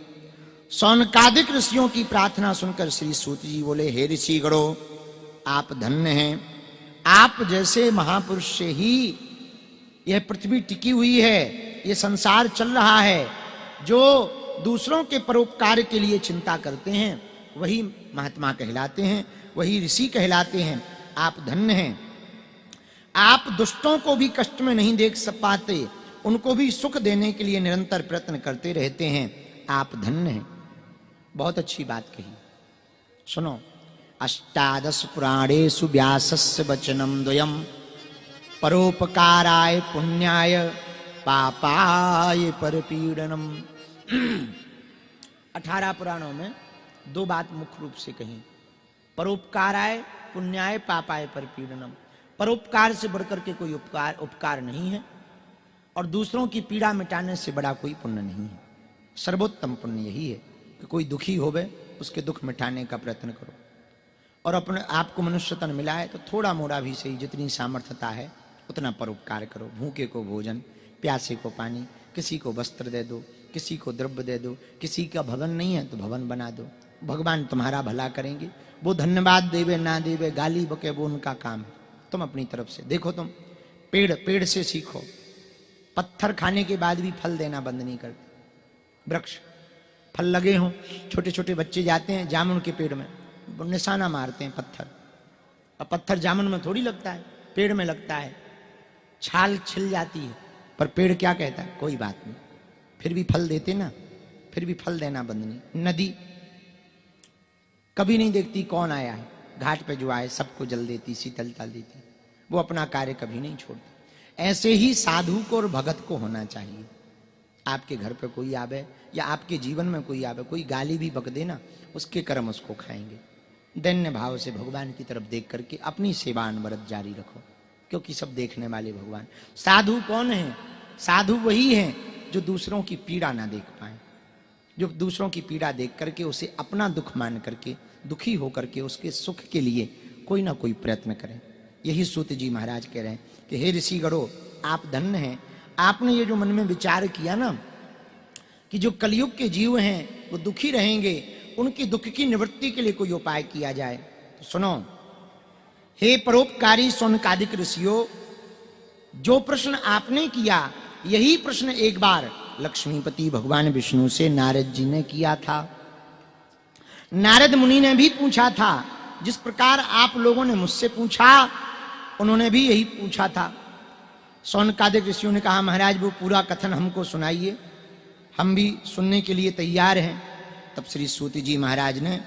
सौनकादिक ऋषियों की प्रार्थना सुनकर श्री सूत जी बोले, हे ऋषि गणों, आप धन्य हैं। आप जैसे महापुरुष से ही यह पृथ्वी टिकी हुई है, यह संसार चल रहा है। जो दूसरों के परोपकार के लिए चिंता करते हैं वही महात्मा कहलाते हैं, वही ऋषि कहलाते हैं। आप धन्य हैं। आप दुष्टों को भी कष्ट में नहीं देख पाते, उनको भी सुख देने के लिए निरंतर प्रयत्न करते रहते हैं। आप धन्य हैं। बहुत अच्छी बात कही। सुनो, अष्टादश पुराणेषु व्यासस्य वचनम द्वयम, परोपकाराय पुण्याय पापाय परपीडनम। 18 पुराणों में दो बात मुख्य रूप से कही, परोपकाराय पुण्याय पापाय परपीडनम। परोपकार से बढ़कर के कोई उपकार नहीं है, और दूसरों की पीड़ा मिटाने से बड़ा कोई पुण्य नहीं है। सर्वोत्तम पुण्य यही है कि कोई दुखी होवे उसके दुख मिटाने का प्रयत्न करो, और अपने आप को मनुष्य तन मिला है तो थोड़ा मोड़ा भी सही, जितनी सामर्थ्यता है उतना परोपकार करो। भूखे को भोजन, प्यासे को पानी, किसी को वस्त्र दे दो, किसी को द्रव्य दे दो, किसी का भवन नहीं है तो भवन बना दो। भगवान तुम्हारा भला करेंगे। वो धन्यवाद देवे ना देवे, गाली बके, वो उनका काम है। तुम अपनी तरफ से देखो। तुम पेड़ से सीखो। पत्थर खाने के बाद भी फल देना बंद नहीं करते। वृक्ष फल लगे हों, छोटे छोटे बच्चे जाते हैं जामुन के पेड़ में, निशाना मारते हैं पत्थर। अब पत्थर जामुन में थोड़ी लगता है, पेड़ में लगता है। छाल छिल जाती है, पर पेड़ क्या कहता है, कोई बात नहीं, फिर भी फल देते ना, फिर भी फल देना बंद नहीं। नदी कभी नहीं देखती कौन आया है, घाट पे जो आए सबको जल देती, शीतलता देती, वो अपना कार्य कभी नहीं छोड़ती। ऐसे ही साधु को और भगत को होना चाहिए। आपके घर पे कोई आवे या आपके जीवन में कोई आवे, कोई गाली भी बक देना, उसके कर्म उसको खाएंगे। दैन्य भाव से भगवान की तरफ देख करके अपनी सेवा अनवरत जारी रखो, क्योंकि सब देखने वाले भगवान। साधु कौन है? साधु वही है जो दूसरों की पीड़ा ना देख पाए, जो दूसरों की पीड़ा देख करके उसे अपना दुख मान करके, दुखी होकर के उसके सुख के लिए कोई ना कोई प्रयत्न करें। यही सूत जी महाराज कह रहे हैं कि हे ऋषि गणों, आप धन्य हैं। आपने ये जो मन में विचार किया ना कि जो कलयुग के जीव हैं वो दुखी रहेंगे, उनकी दुख की निवृत्ति के लिए कोई उपाय किया जाए। तो सुनो, हे परोपकारी सौनकादिक ऋषियों, जो प्रश्न आपने किया यही प्रश्न एक बार लक्ष्मीपति भगवान विष्णु से नारद जी ने किया था। नारद मुनि ने भी पूछा था, जिस प्रकार आप लोगों ने मुझसे पूछा उन्होंने भी यही पूछा था। सौनकादिक ऋषियों ने कहा, महाराज वो पूरा कथन हमको सुनाइए, हम भी सुनने के लिए तैयार हैं। तब श्री सूत जी महाराज ने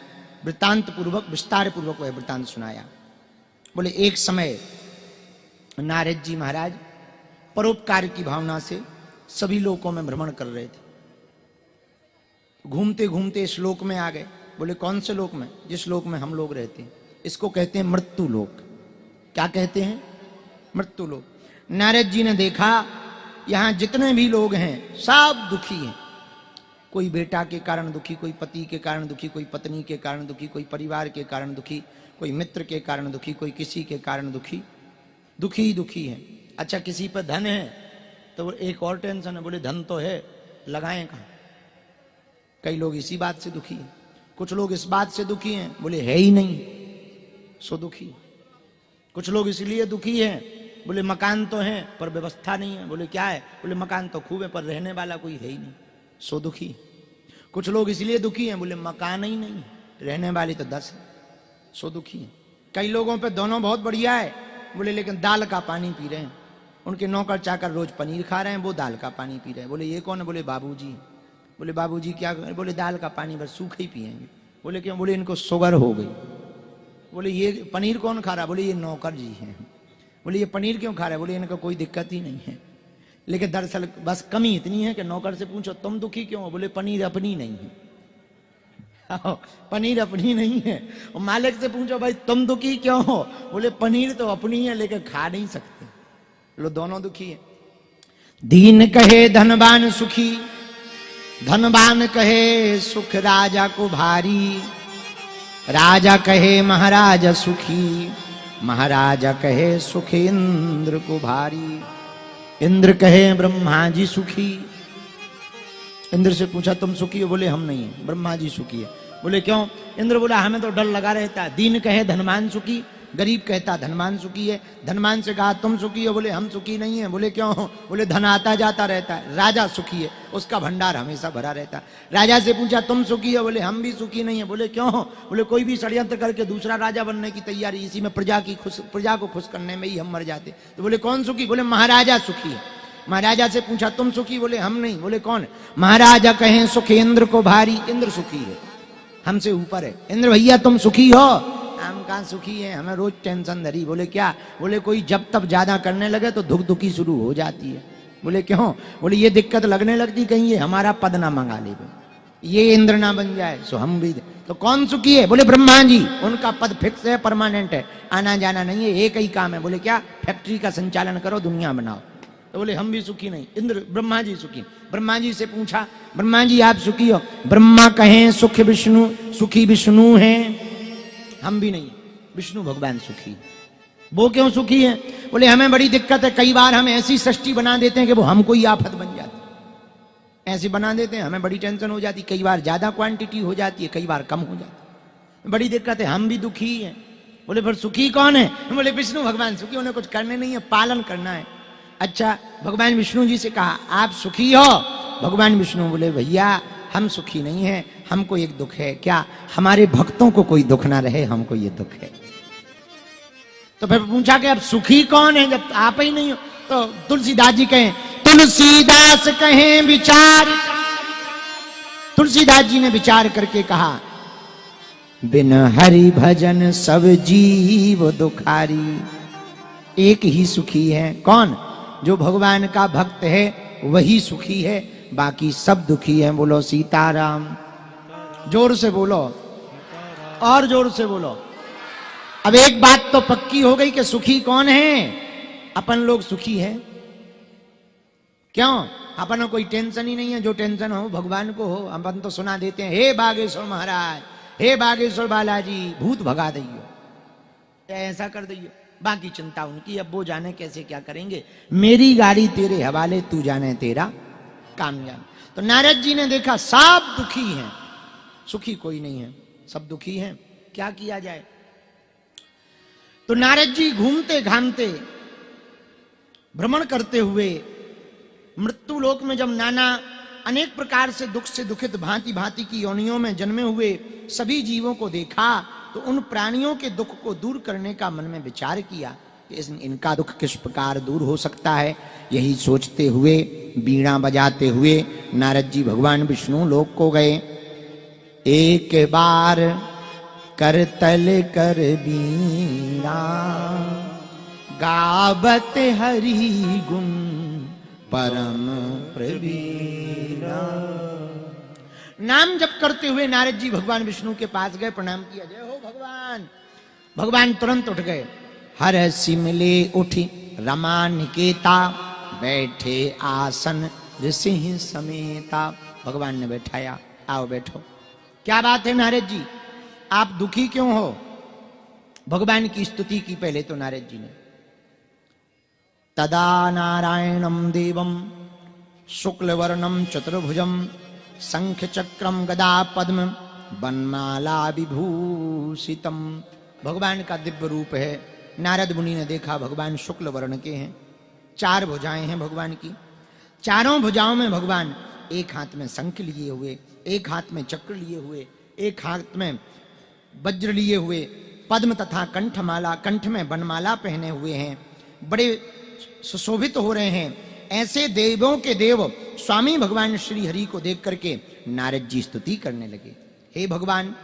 वृत्तांत पूर्वक विस्तार पूर्वक वह वृत्तांत सुनाया। बोले एक समय नारद जी महाराज परोपकार की भावना से सभी लोकों में भ्रमण कर रहे थे। घूमते घूमते इस लोक में आ गए। बोले कौन से लोक में? जिस लोक में हम लोग रहते हैं, इसको कहते हैं मृत्यु लोक। क्या कहते हैं? मृत्यु लोक। नारद जी ने देखा यहां जितने भी लोग हैं सब दुखी हैं। कोई बेटा के कारण दुखी, कोई पति के कारण दुखी, कोई पत्नी के कारण दुखी, कोई परिवार के कारण दुखी, कोई मित्र के कारण दुखी, कोई किसी के कारण दुखी, दुखी ही दुखी है। अच्छा किसी पर धन है तो एक और टेंशन है, बोले धन तो है लगाएं कहां। कई लोग इसी बात से दुखी हैं। कुछ लोग इस बात से दुखी हैं, बोले है ही नहीं सो दुखी। कुछ लोग इसलिए दुखी हैं, बोले मकान तो है पर व्यवस्था नहीं है। बोले क्या है? बोले मकान तो खूब है पर रहने वाला कोई है ही नहीं सो दुखी। कुछ लोग इसलिए दुखी हैं, बोले मकान ही नहीं, रहने वाली तो 10 है सो दुखी है। कई लोगों पे दोनों बहुत बढ़िया है, बोले लेकिन दाल का पानी पी रहे हैं। उनके नौकर चाकर रोज पनीर खा रहे हैं, वो दाल का पानी पी रहे हैं। बोले ये कौन है? बोले बाबूजी। बोले बाबूजी क्या? बोले दाल का पानी बस सूखा ही पिएंगे। बोले क्यों? बोले इनको शुगर हो गई। बोले ये पनीर कौन खा रहा? बोले ये नौकर जी हैं। बोले ये पनीर क्यों खा रहे? बोले इनको कोई दिक्कत ही नहीं है, लेकिन दरअसल बस कमी इतनी है कि नौकर से पूछो तुम दुखी क्यों हो? बोले पनीर अपनी नहीं है। पनीर अपनी नहीं है। और मालिक से पूछो भाई तुम दुखी क्यों हो? बोले पनीर तो अपनी है लेकिन खा नहीं सकते। लो दोनों दुखी है। दीन कहे धनवान सुखी, धनवान कहे सुख राजा को भारी, राजा कहे महाराजा सुखी, महाराजा कहे सुख इंद्र को भारी, इंद्र कहे ब्रह्मा जी सुखी। इंद्र से पूछा तुम सुखी हो? बोले हम नहीं है। ब्रह्मा जी सुखी है। बोले क्यों? इंद्र बोला हमें तो डर लगा रहता है। दीन कहे धनवान सुखी, गरीब कहता धनवान सुखी है। धनवान से कहा तुम सुखी हो? बोले हम सुखी नहीं है। बोले क्यों? बोले धन आता जाता रहता है। राजा सुखी है, उसका भंडार हमेशा भरा रहता है। राजा से पूछा तुम सुखी हो? बोले हम भी सुखी नहीं है। बोले क्यों? बोले कोई भी षड्यंत्र करके दूसरा राजा बनने की तैयारी, इसी में प्रजा को खुश करने में ही हम मर जाते। तो बोले कौन सुखी? बोले महाराजा सुखी है। महाराजा से पूछा तुम सुखी? बोले हम नहीं। बोले कौन? महाराजा कहें सुख इंद्र को भारी, इंद्र सुखी है, हमसे ऊपर है। इंद्र भैया तुम सुखी हो? हम कहाँ सुखी है, हमें रोज टेंशन धरी। बोले क्या? बोले कोई जब तब ज्यादा करने लगे तो धुक धुकी शुरू हो जाती है। बोले क्यों? बोले ये दिक्कत लगने लगती कहीं ये हमारा पद ना मंगा ले, ये इंद्र ना बन जाए सो हम भी। तो कौन सुखी है? बोले ब्रह्मा जी, उनका पद फिक्स है, परमानेंट है, आना जाना नहीं है, एक ही काम है। बोले क्या? फैक्ट्री का संचालन करो, दुनिया बनाओ। तो बोले हम भी सुखी नहीं। इंद्र ब्रह्मा जी सुखी। ब्रह्मा जी से पूछा ब्रह्मा जी आप सुखी हो? ब्रह्मा कहें सुख विष्णु, सुखी विष्णु हैं, हम भी नहीं। विष्णु भगवान सुखी। वो क्यों सुखी है? बोले हमें बड़ी दिक्कत है, कई बार हम ऐसी सृष्टि बना देते हैं कि वो हमको ही आफत बन जाती। ऐसी बना देते हैं, हमें बड़ी टेंशन हो जाती। कई बार ज्यादा क्वांटिटी हो जाती है, कई बार कम हो जाती है, बड़ी दिक्कत है, हम भी दुखी हैं। बोले फिर सुखी कौन है? बोले विष्णु भगवान सुखी, उन्हें कुछ करने नहीं है, पालन करना है। अच्छा भगवान विष्णु जी से कहा आप सुखी हो? भगवान विष्णु बोले भैया हम सुखी नहीं हैं, हमको एक दुख है। क्या? हमारे भक्तों को कोई दुख ना रहे, हमको ये दुख है। तो फिर पूछा कि अब सुखी कौन है जब आप ही नहीं हो? तो तुलसीदास जी कहें, तुलसीदास कहें विचार, तुलसीदास जी ने विचार करके कहा बिन हरि भजन सब जीव दुखारी। एक ही सुखी है। कौन? जो भगवान का भक्त है वही सुखी है, बाकी सब दुखी है। बोलो सीताराम। जोर से बोलो, और जोर से बोलो। अब एक बात तो पक्की हो गई कि सुखी कौन है? अपन लोग सुखी हैं। क्यों? अपन को कोई टेंशन ही नहीं है। जो टेंशन हो भगवान को हो। अपन तो सुना देते हैं हे बागेश्वर महाराज, हे बागेश्वर बालाजी, भूत भगा दियो, ऐसा कर दियो। बाकी चिंता उनकी, अब वो जाने कैसे क्या करेंगे। मेरी गाड़ी तेरे हवाले, तू जाने तेरा काम जाने। तो नारद जी ने देखा सब दुखी हैं, सुखी कोई नहीं है, सब दुखी हैं, क्या किया जाए। तो नारद जी घूमते घामते भ्रमण करते हुए मृत्यु लोक में जब नाना अनेक प्रकार से दुख से दुखित भांति भांति की योनियों में जन्मे हुए सभी जीवों को देखा, तो उन प्राणियों के दुख को दूर करने का मन में विचार किया कि इनका दुख किस प्रकार दूर हो सकता है। यही सोचते हुए बीणा बजाते हुए नारद जी भगवान विष्णु लोक को गए। एक बार करतल कर बीणा, गावत हरि गुण परम प्रवीणा। नाम जप करते हुए नारद जी भगवान विष्णु के पास गए, प्रणाम किया, जय हो भगवान। भगवान तुरंत उठ गए। हर सिमले उठी रमा निकेता, बैठे आसन ऋषि समेता। भगवान ने बैठाया, आओ बैठो। क्या बात है नारद जी, आप दुखी क्यों हो? भगवान की स्तुति की पहले तो नारद जी ने। तदा नारायणम देवम शुक्लवर्णम चतुर्भुजम, शंख चक्रम गदा पद्म वनमाला विभूषितम। भगवान का दिव्य रूप है। नारद मुनि ने देखा भगवान शुक्ल वर्ण के हैं, 4 भुजाएं हैं भगवान की। चारों भुजाओं में भगवान एक हाथ में शंख लिए हुए, एक हाथ में चक्र लिए हुए, एक हाथ में वज्र लिए हुए, पद्म तथा कंठमाला, कंठ में वनमाला पहने हुए हैं, बड़े सुशोभित हो रहे हैं। ऐसे देवों के देव स्वामी भगवान श्री हरि को देख करके नारद जी स्तुति करने लगे। हे भगवान,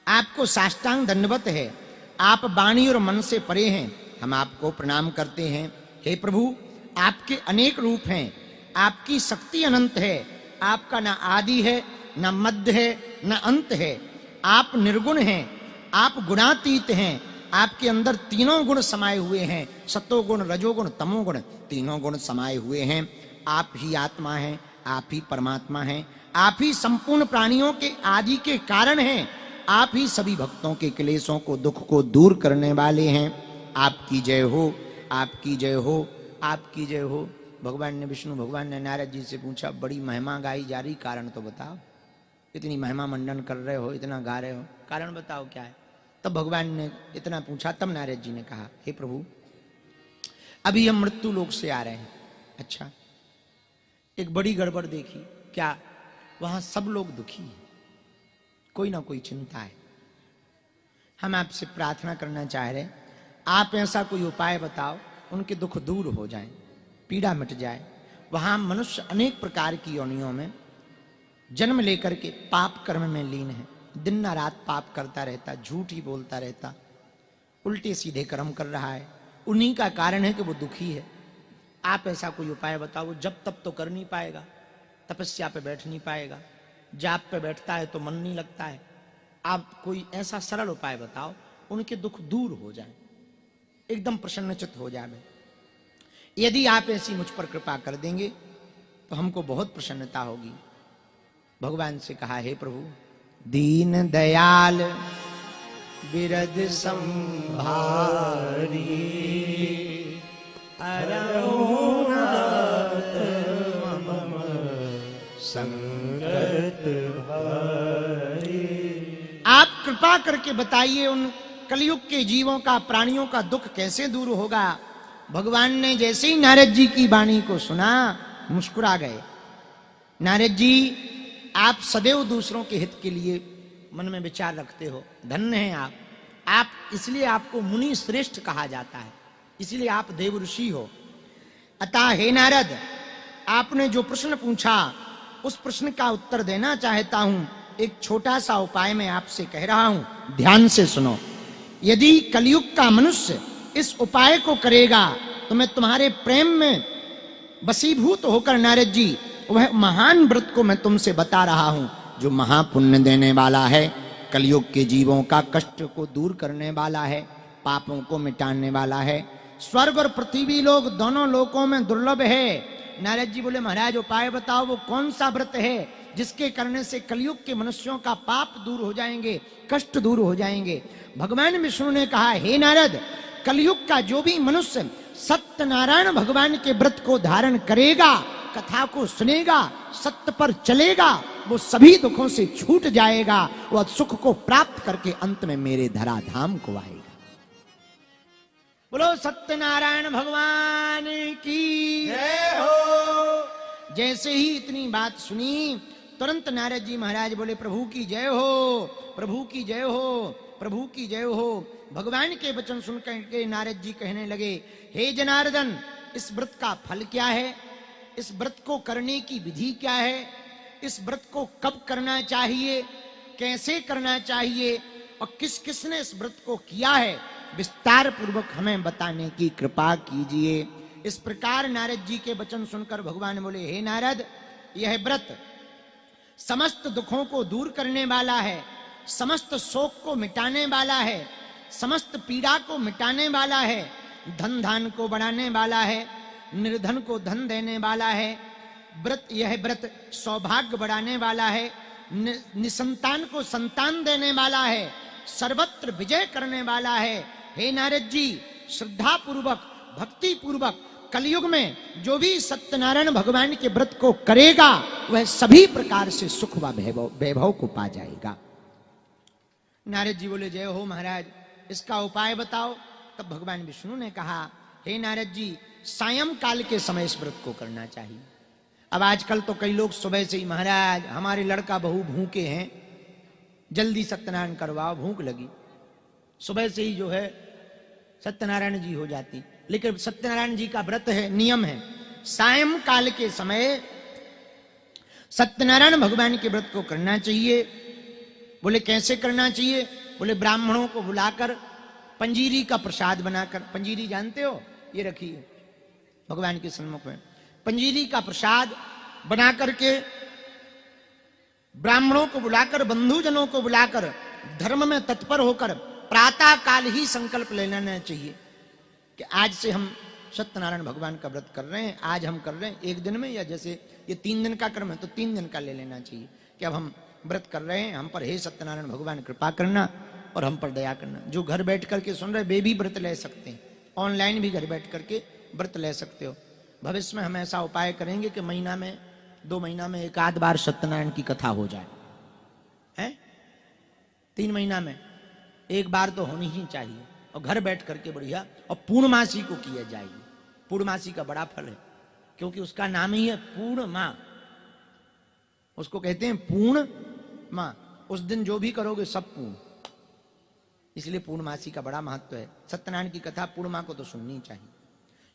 आपको साष्टांग दंडवत है, आप वाणी और मन से परे हैं, हम आपको प्रणाम करते हैं। हे प्रभु, आपके अनेक रूप हैं, आपकी शक्ति अनंत है, आपका ना आदि है, ना मध्य है, ना अंत है। आप निर्गुण हैं, आप गुणातीत हैं, आपके अंदर तीनों गुण समाये हुए हैं, सत्वगुण, रजोगुण, तमोगुण, तीनों गुण समाये हुए हैं। आप ही आत्मा हैं, आप ही परमात्मा हैं, आप ही संपूर्ण प्राणियों के आदि के कारण हैं, आप ही सभी भक्तों के क्लेशों को, दुख को दूर करने वाले हैं। आपकी जय हो, आपकी जय हो, आपकी जय हो। भगवान ने, विष्णु भगवान ने नारद जी से पूछा, बड़ी महिमा गाई जा रही, कारण तो बताओ, इतनी महिमा मंडन कर रहे हो, इतना गा रहे हो, कारण बताओ क्या है? तब भगवान ने इतना पूछा, तब नारद जी ने कहा, हे प्रभु, अभी हम मृत्यु लोक से आ रहे हैं। अच्छा, एक बड़ी गड़बड़ देखी। क्या? वहां सब लोग दुखी हैं, कोई ना कोई चिंता है। हम आपसे प्रार्थना करना चाह रहे हैं, आप ऐसा कोई उपाय बताओ, उनके दुख दूर हो जाए, पीड़ा मिट जाए। वहां मनुष्य अनेक प्रकार की योनियों में जन्म लेकर के पाप कर्म में लीन है, दिन न रात पाप करता रहता, झूठ ही बोलता रहता, उल्टे सीधे कर्म कर रहा है। उन्हीं का कारण है कि वो दुखी है। आप ऐसा कोई उपाय बताओ। वो जब तब तो कर नहीं पाएगा, तपस्या पे बैठ नहीं पाएगा, जाप पे बैठता है तो मन नहीं लगता है। आप कोई ऐसा सरल उपाय बताओ, उनके दुख दूर हो जाए, एकदम प्रसन्नचित्त हो जाए। यदि आप ऐसी मुझ पर कृपा कर देंगे तो हमको बहुत प्रसन्नता होगी। भगवान से कहा, हे प्रभु, दीन दयाल बिरद संभारी, अरहुनाथ मम संगत भारी। आप कृपा करके बताइए, उन कलयुग के जीवों का, प्राणियों का दुख कैसे दूर होगा? भगवान ने जैसे ही नारद जी की वाणी को सुना, मुस्कुरा गए। नारद जी, आप सदैव दूसरों के हित के लिए मन में विचार रखते हो, धन्य हैं आप इसलिए आपको मुनि श्रेष्ठ कहा जाता है, इसलिए आप देव ऋषि हो। अतः हे नारद, आपने जो प्रश्न पूछा उस प्रश्न का उत्तर देना चाहता हूं। एक छोटा सा उपाय मैं आपसे कह रहा हूं, ध्यान से सुनो। यदि कलयुग का मनुष्य इस उपाय को करेगा तो मैं तुम्हारे प्रेम में वशीभूत होकर नारद जी, वह महान व्रत को मैं तुमसे बता रहा हूं, जो महापुण्य देने वाला है, कलयुग के जीवों का कष्ट को दूर करने वाला है, पापों को मिटाने वाला है। स्वर्ग और पृथ्वी लोक दोनों लोकों में दुर्लभ है। नारद जी बोले, महाराज उपाय बताओ, वो कौन सा व्रत है जिसके करने से कलयुग के मनुष्यों का पाप दूर हो जाएंगे, कष्ट दूर हो जाएंगे? भगवान विष्णु ने कहा, हे नारद, कलयुग का जो भी मनुष्य सत्यनारायण भगवान के व्रत को धारण करेगा, कथा को सुनेगा, सत्य पर चलेगा, वो सभी दुखों से छूट जाएगा, वह सुख को प्राप्त करके अंत में मेरे धराधाम को आएगा। बोलो सत्यनारायण भगवान की जय हो। जैसे ही इतनी बात सुनी, तुरंत नारद जी महाराज बोले, प्रभु की जय हो, प्रभु की जय हो, प्रभु की जय हो। भगवान के वचन सुनकर के नारद जी कहने लगे, हे जनार्दन, इस व्रत का फल क्या है? इस व्रत को करने की विधि क्या है? इस व्रत को कब करना चाहिए, कैसे करना चाहिए, और किस किसने इस व्रत को किया है विस्तार पूर्वक हमें बताने की कृपा कीजिए। इस प्रकार नारद जी के वचन सुनकर भगवान बोले, हे नारद, यह व्रत समस्त दुखों को दूर करने वाला है, समस्त शोक को मिटाने वाला है, समस्त पीड़ा को मिटाने वाला है, धन धान को बढ़ाने वाला है, निर्धन को धन देने वाला है। यह व्रत सौभाग्य बढ़ाने वाला है, निसंतान को संतान देने वाला है, सर्वत्र विजय करने वाला है। हे नारद जी, श्रद्धा पूर्वक भक्ति पूर्वक कलयुग में जो भी सत्यनारायण भगवान के व्रत को करेगा वह सभी प्रकार से सुख व वैभव को पा जाएगा। नारद जी बोले, जय हो महाराज, इसका उपाय बताओ। तब भगवान विष्णु ने कहा, हे नारद जी, सायं काल के समय इस व्रत को करना चाहिए। अब आजकल तो कई लोग सुबह से ही, महाराज हमारे लड़का बहू भूखे हैं, जल्दी सत्यनारायण करवाओ, भूख लगी। सुबह से ही जो है सत्यनारायण जी हो जाती। लेकिन सत्यनारायण जी का व्रत है, नियम है, सायं काल के समय सत्यनारायण भगवान के व्रत को करना चाहिए। बोले कैसे करना चाहिए? बोले ब्राह्मणों को बुलाकर पंजीरी का प्रसाद बनाकर, पंजीरी जानते हो, ये रखिए भगवान के सम्मुख में, पंजीरी का प्रसाद बना करके ब्राह्मणों को बुलाकर, बंधुजनों को बुलाकर, धर्म में तत्पर होकर प्रातः काल ही संकल्प ले लेना चाहिए कि आज से हम सत्यनारायण भगवान का व्रत कर रहे हैं, आज हम कर रहे हैं एक दिन में, या जैसे ये 3 दिन का क्रम है तो 3 दिन का ले लेना चाहिए कि अब हम व्रत कर रहे हैं, हम पर हे सत्यनारायण भगवान कृपा करना और हम पर दया करना। जो घर बैठ करके सुन रहे वे भी व्रत ले सकते हैं, ऑनलाइन भी घर बैठ करके व्रत ले सकते हो। भविष्य में हम ऐसा उपाय करेंगे कि महीना में 2 महीना में 1 बार सत्यनारायण की कथा हो जाए, है 3 महीना में 1 बार तो होनी ही चाहिए, और घर बैठ करके बढ़िया, और पूर्णमासी को किया जाएगी। पूर्णमासी का बड़ा फल है, क्योंकि उसका नाम ही है पूर्णमा, उसको कहते हैं पूर्णमा। उस दिन जो भी करोगे सब पूर्ण, इसलिए पूर्णमासी का बड़ा महत्व है। सत्यनारायण की कथा पूर्णिमा को तो सुननी चाहिए।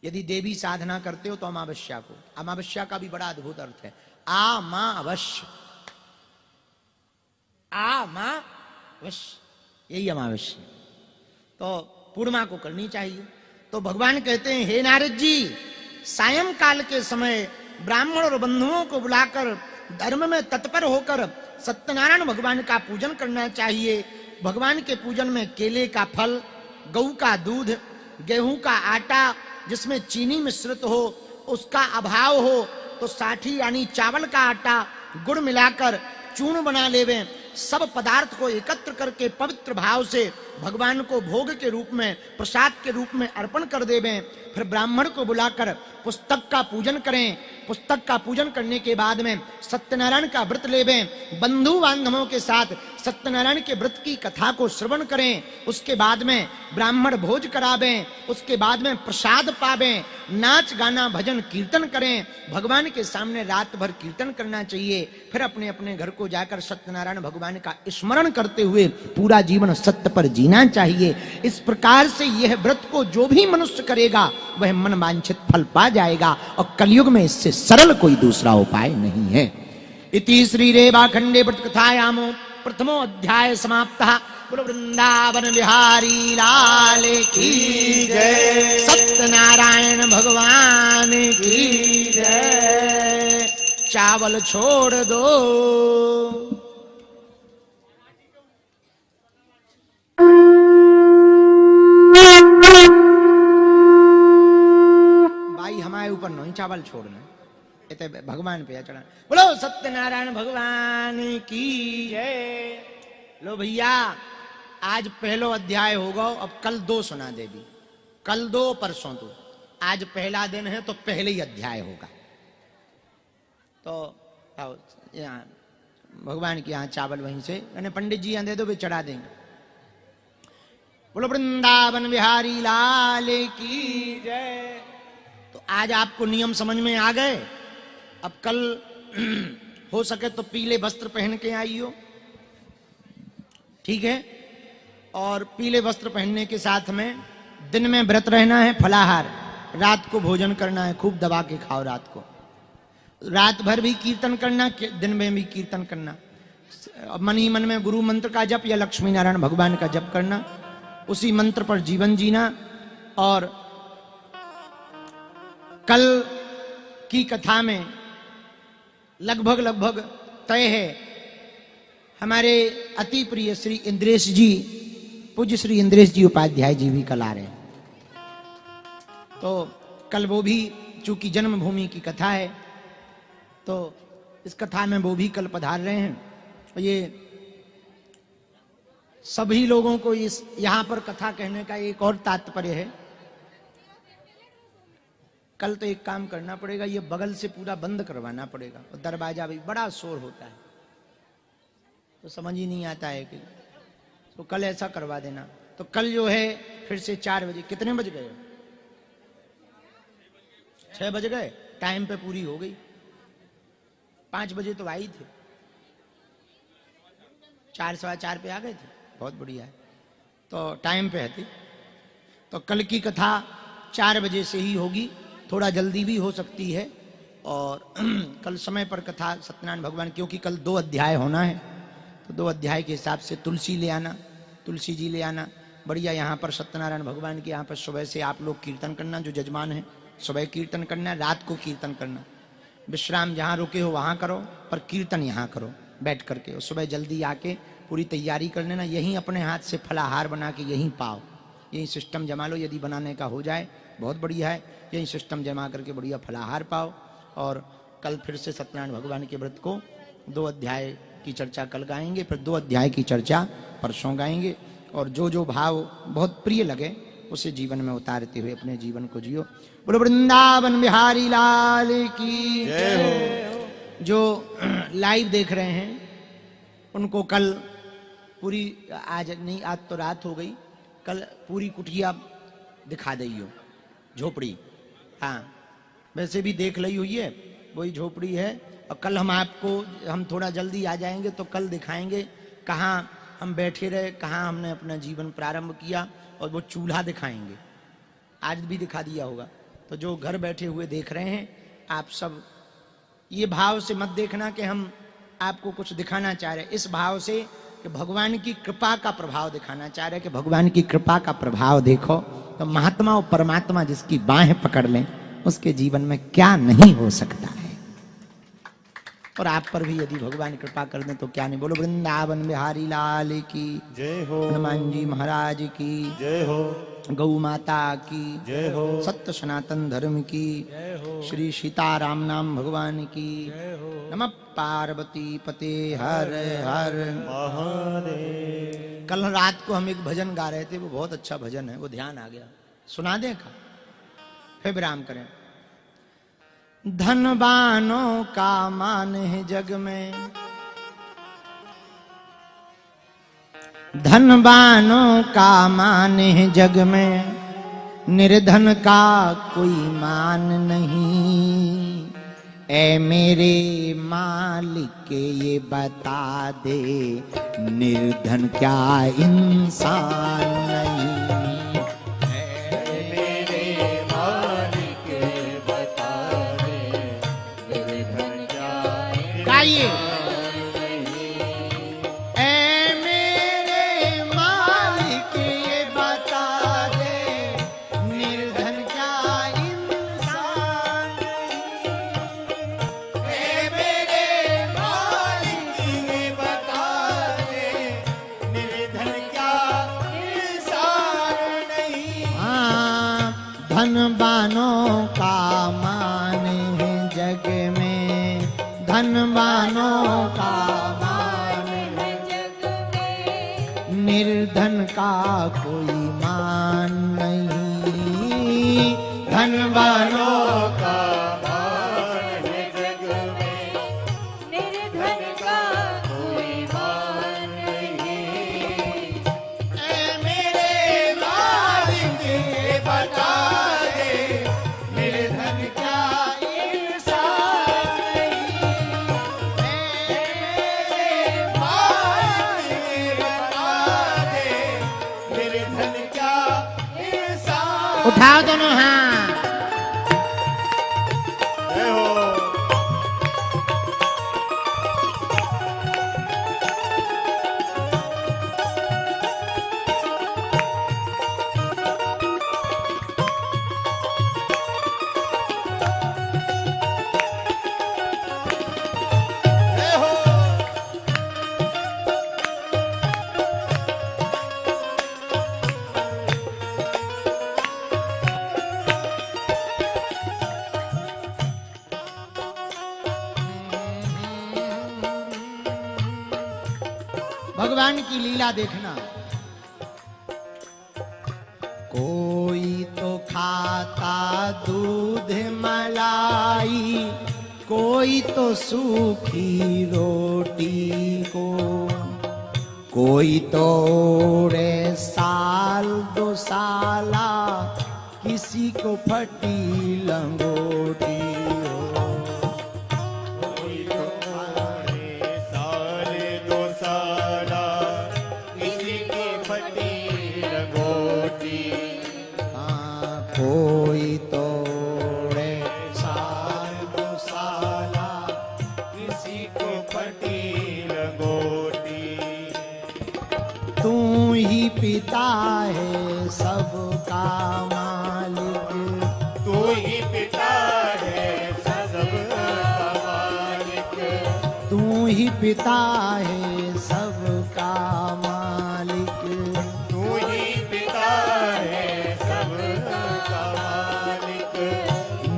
यदि देवी साधना करते हो तो अमावस्या को, अमावस्या का भी बड़ा अद्भुत अर्थ है, अमावस्या, अमावस्या, यही अमावस्या, तो पूर्णिमा को करनी चाहिए। तो भगवान कहते हैं, हे नारद जी, सायं काल के समय ब्राह्मण और बंधुओं को बुलाकर धर्म में तत्पर होकर सत्यनारायण भगवान का पूजन करना चाहिए। भगवान के पूजन में केले का फल, गऊ का दूध, गेहूं का आटा जिसमें चीनी मिश्रित हो, उसका अभाव हो तो साठी यानी चावल का आटा, गुड़ मिलाकर चूर्ण बना लेवें। सब पदार्थ को एकत्र करके पवित्र भाव से भगवान को भोग के रूप में, प्रसाद के रूप में अर्पण कर देवें। फिर ब्राह्मण को बुलाकर पुस्तक का पूजन करें। पुस्तक का पूजन करने के बाद में सत्यनारायण का व्रत लेवें। बंधु बांधवों के साथ सत्यनारायण के व्रत की कथा को श्रवण करें। उसके बाद में ब्राह्मण भोज करावें। उसके बाद में प्रसाद पावें। नाच गाना भजन कीर्तन करें। भगवान के सामने रात भर कीर्तन करना चाहिए। फिर अपने अपने घर को जाकर सत्यनारायण भगवान का स्मरण करते हुए पूरा जीवन सत्य पर जीना चाहिए। इस प्रकार से यह व्रत को जो भी मनुष्य करेगा वह मन वांछित फल पा जाएगा, और कलयुग में इससे सरल कोई दूसरा उपाय नहीं है। इति श्री रेवा खंडे व्रत कथायामो प्रथमो अध्याय समाप्तः। बोलो वृंदावन बिहारी लाल की जय, सत्यनारायण भगवान की जय। चावल छोड़ दो। भाई हमारे ऊपर नहीं चावल छोड़ना, इतने भगवान पे चढ़ा। बोलो सत्यनारायण भगवान की जय। लो भैया, आज पहलो अध्याय होगा, अब कल 2 सुना देगी, कल 2 परसों 2। आज पहला दिन है तो पहले ही अध्याय होगा। तो यहाँ भगवान के यहाँ चावल वहीं से, मैंने पंडित जी यहाँ दे दो, वे चढ़ा देंगे। बोलो वृंदावन बिहारी लाल की जय। तो आज आपको नियम समझ में आ गए। अब कल हो सके तो पीले वस्त्र पहन के आइयो, ठीक है। और पीले वस्त्र पहनने के साथ में दिन में व्रत रहना है, फलाहार, रात को भोजन करना है, खूब दबा के खाओ। रात को रात भर भी कीर्तन करना, दिन में भी कीर्तन करना। मन ही मन में गुरु मंत्र का जप या लक्ष्मी नारायण भगवान का जप करना, उसी मंत्र पर जीवन जीना। और कल की कथा में लगभग तय है, हमारे अति प्रिय श्री इंद्रेश जी, पूज्य श्री इंद्रेश जी उपाध्याय जी भी कल आ रहे हैं। तो कल वो भी, चूंकि जन्मभूमि की कथा है, तो इस कथा में वो भी कल पधार रहे हैं। ये सभी लोगों को इस यहां पर कथा कहने का एक और तात्पर्य है। कल तो एक काम करना पड़ेगा, ये बगल से पूरा बंद करवाना पड़ेगा, और दरवाजा भी बड़ा शोर होता है, तो समझ ही नहीं आता है कि, तो कल ऐसा करवा देना। तो कल जो है फिर से 4 बजे, कितने बज गए? 6 बज गए, टाइम पे पूरी हो गई। 5 बजे तो आई थे, 4 सवा 4 पे आ गए थे, बहुत बढ़िया है, तो टाइम पे है। तो कल की कथा 4 बजे से ही होगी, थोड़ा जल्दी भी हो सकती है। और कल समय पर कथा सत्यनारायण भगवान, क्योंकि कल 2 अध्याय होना है, तो 2 अध्याय के हिसाब से तुलसी ले आना, तुलसी जी ले आना। बढ़िया यहाँ पर सत्यनारायण भगवान के यहाँ पर सुबह से आप लोग कीर्तन करना, जो जजमान है सुबह कीर्तन करना, रात को कीर्तन करना। विश्राम जहाँ रुके हो वहाँ करो, पर कीर्तन यहाँ करो बैठ करके। और सुबह जल्दी आके पूरी तैयारी कर लेना, यहीं अपने हाथ से फलाहार बना के यहीं पाओ, यहीं सिस्टम जमा लो। यदि बनाने का हो जाए बहुत बढ़िया है, यहीं सिस्टम जमा करके बढ़िया फलाहार पाओ। और कल फिर से सत्यनारायण भगवान के व्रत को 2 अध्याय की चर्चा कल गाएंगे, फिर 2 अध्याय की चर्चा परसों गाएंगे। और जो जो भाव बहुत प्रिय लगे उसे जीवन में उतारते हुए अपने जीवन को जियो। बोलो वृंदावन बिहारी लाल की जय हो। जो लाइव देख रहे हैं उनको कल पूरी, आज नहीं, आज तो रात हो गई, कल पूरी कुटिया दिखा दियो, झोपड़ी। हाँ, वैसे भी देख ली हुई है, वही झोपड़ी है। और कल हम थोड़ा जल्दी आ जाएंगे तो कल दिखाएंगे कहाँ हम बैठे रहे, कहाँ हमने अपना जीवन प्रारंभ किया, और वो चूल्हा दिखाएंगे। आज भी दिखा दिया होगा। तो जो घर बैठे हुए देख रहे हैं, आप सब ये भाव से मत देखना कि हम आपको कुछ दिखाना चाह रहे, इस भाव से कि भगवान की कृपा का प्रभाव दिखाना चाह रहे, कि भगवान की कृपा का प्रभाव देखो। तो महात्मा और परमात्मा जिसकी बाहें पकड़ लें, उसके जीवन में क्या नहीं हो सकता है। और आप पर भी यदि भगवान कृपा कर दें तो क्या नहीं। बोलो वृंदावन बिहारी लाल की जय हो। हनुमान जी महाराज की जय हो। गौ माता की जय हो। सत्य सनातन धर्म की जय हो। श्री सीताराम नाम भगवान की जय हो। नमः पार्वती पते हर हर महादेव। कल रात को हम एक भजन गा रहे थे, वो बहुत अच्छा भजन है, वो ध्यान आ गया, सुना दें का, फिर विराम करें। धनवानों का मान है जग में, धनवानों का मान है जग में, निर्धन का कोई मान नहीं। ऐ मेरे मालिक ये बता दे, निर्धन क्या इंसान नहीं। गाइए, ऐ मेरे मालिक ये बता दे, निर्धन क्या इंसान नहीं। ऐ मेरे मालिक ये बता दे, निर्धन क्या इंसान नहीं। हाँ, धनवानों का मान है जग में, धनवानों का मान है जग में, निर्धन का कोई मान नहीं। धनवानों का मान है जग में, निर्धन का कोई मान नहीं। ऐ मेरे मालिक ये बता दे, निर्धन क्या उठाओ दोनों हाथ। जय हो। भगवान की लीला देखना। कोई तो खाता दूध मलाई, कोई तो सूखी रोटी को, कोई तो रे साल दो साला, किसी को फटी लंगोटी हो। कोई तो रे साल दो साला, किसी की फटी लंगोटी। हाँ, कोई तो रे साल दो साला, किसी को फटी लंगोटी। तू ही पिता है सबका मालिक, तू ही पिता है सबका मालिक। तू ही पिता है सबका मालिक। तू ही पिता है सबका मालिक।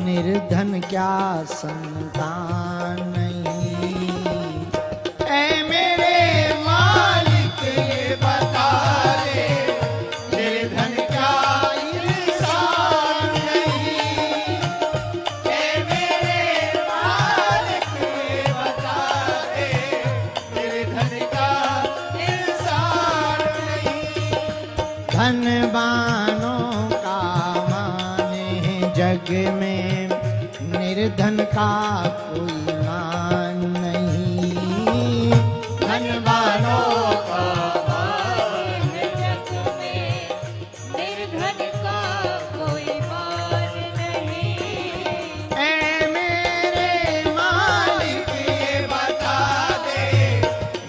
निर्धन क्या संतान नहीं, ऐ मेरे मालिक ये बता दे, निर्धन क्या इंसान नहीं। ऐ मेरे मालिक ये बता दे, निर्धन क्या इंसान नहीं। धनवानों का माने जग में, निर्धन का कोई मान नहीं। धनवानों का मान जग में, निर्धन का कोई मान नहीं। ऐ मेरे मालिक ये बता दे,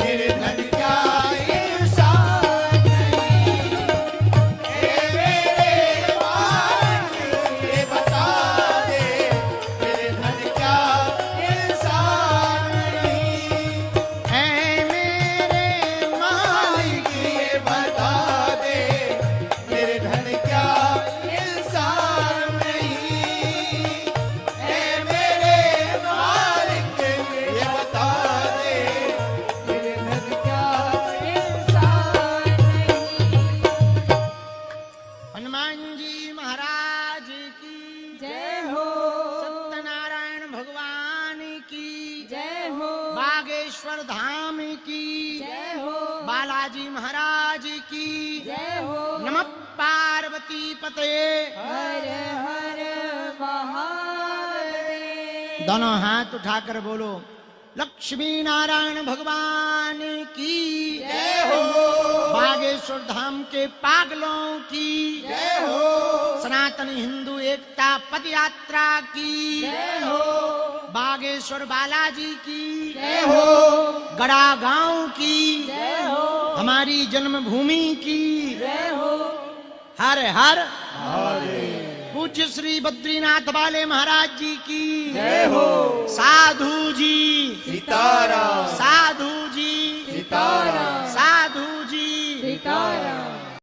निर्धन क्या इंसान नहीं। ऐ मेरे मालिक ये बता दे, निर्धन क्या इंसान नहीं। ऐ मेरे मालिक ये बता दे, निर्धन क्या इंसान नहीं। ऐ मेरे मालिक ये बता दे, निर्धन क्या इंसान नहीं। हनुमान जी महाराज की जय हो, सत्यनारायण भगवान की जय हो, बागेश्वर धाम की जय हो, बालाजी महाराज की जय हो। नमः पार्वती पते। हर हर महादेव। दोनों हाथ उठाकर बोलो, लक्ष्मी नारायण भगवान की जय हो, बागेश्वर धाम के पागलों की जय हो, सनातन हिंदू एकता पद यात्रा की जय हो, बागेश्वर बालाजी की जय हो, गड़ा गांव की जय हो, हमारी जन्मभूमि की जय हो। हर हर पूज्य श्री बद्रीनाथ वाले महाराज जी की जय हो। साधु जी सीताराम साधु जी सीताराम साधु जी सीताराम।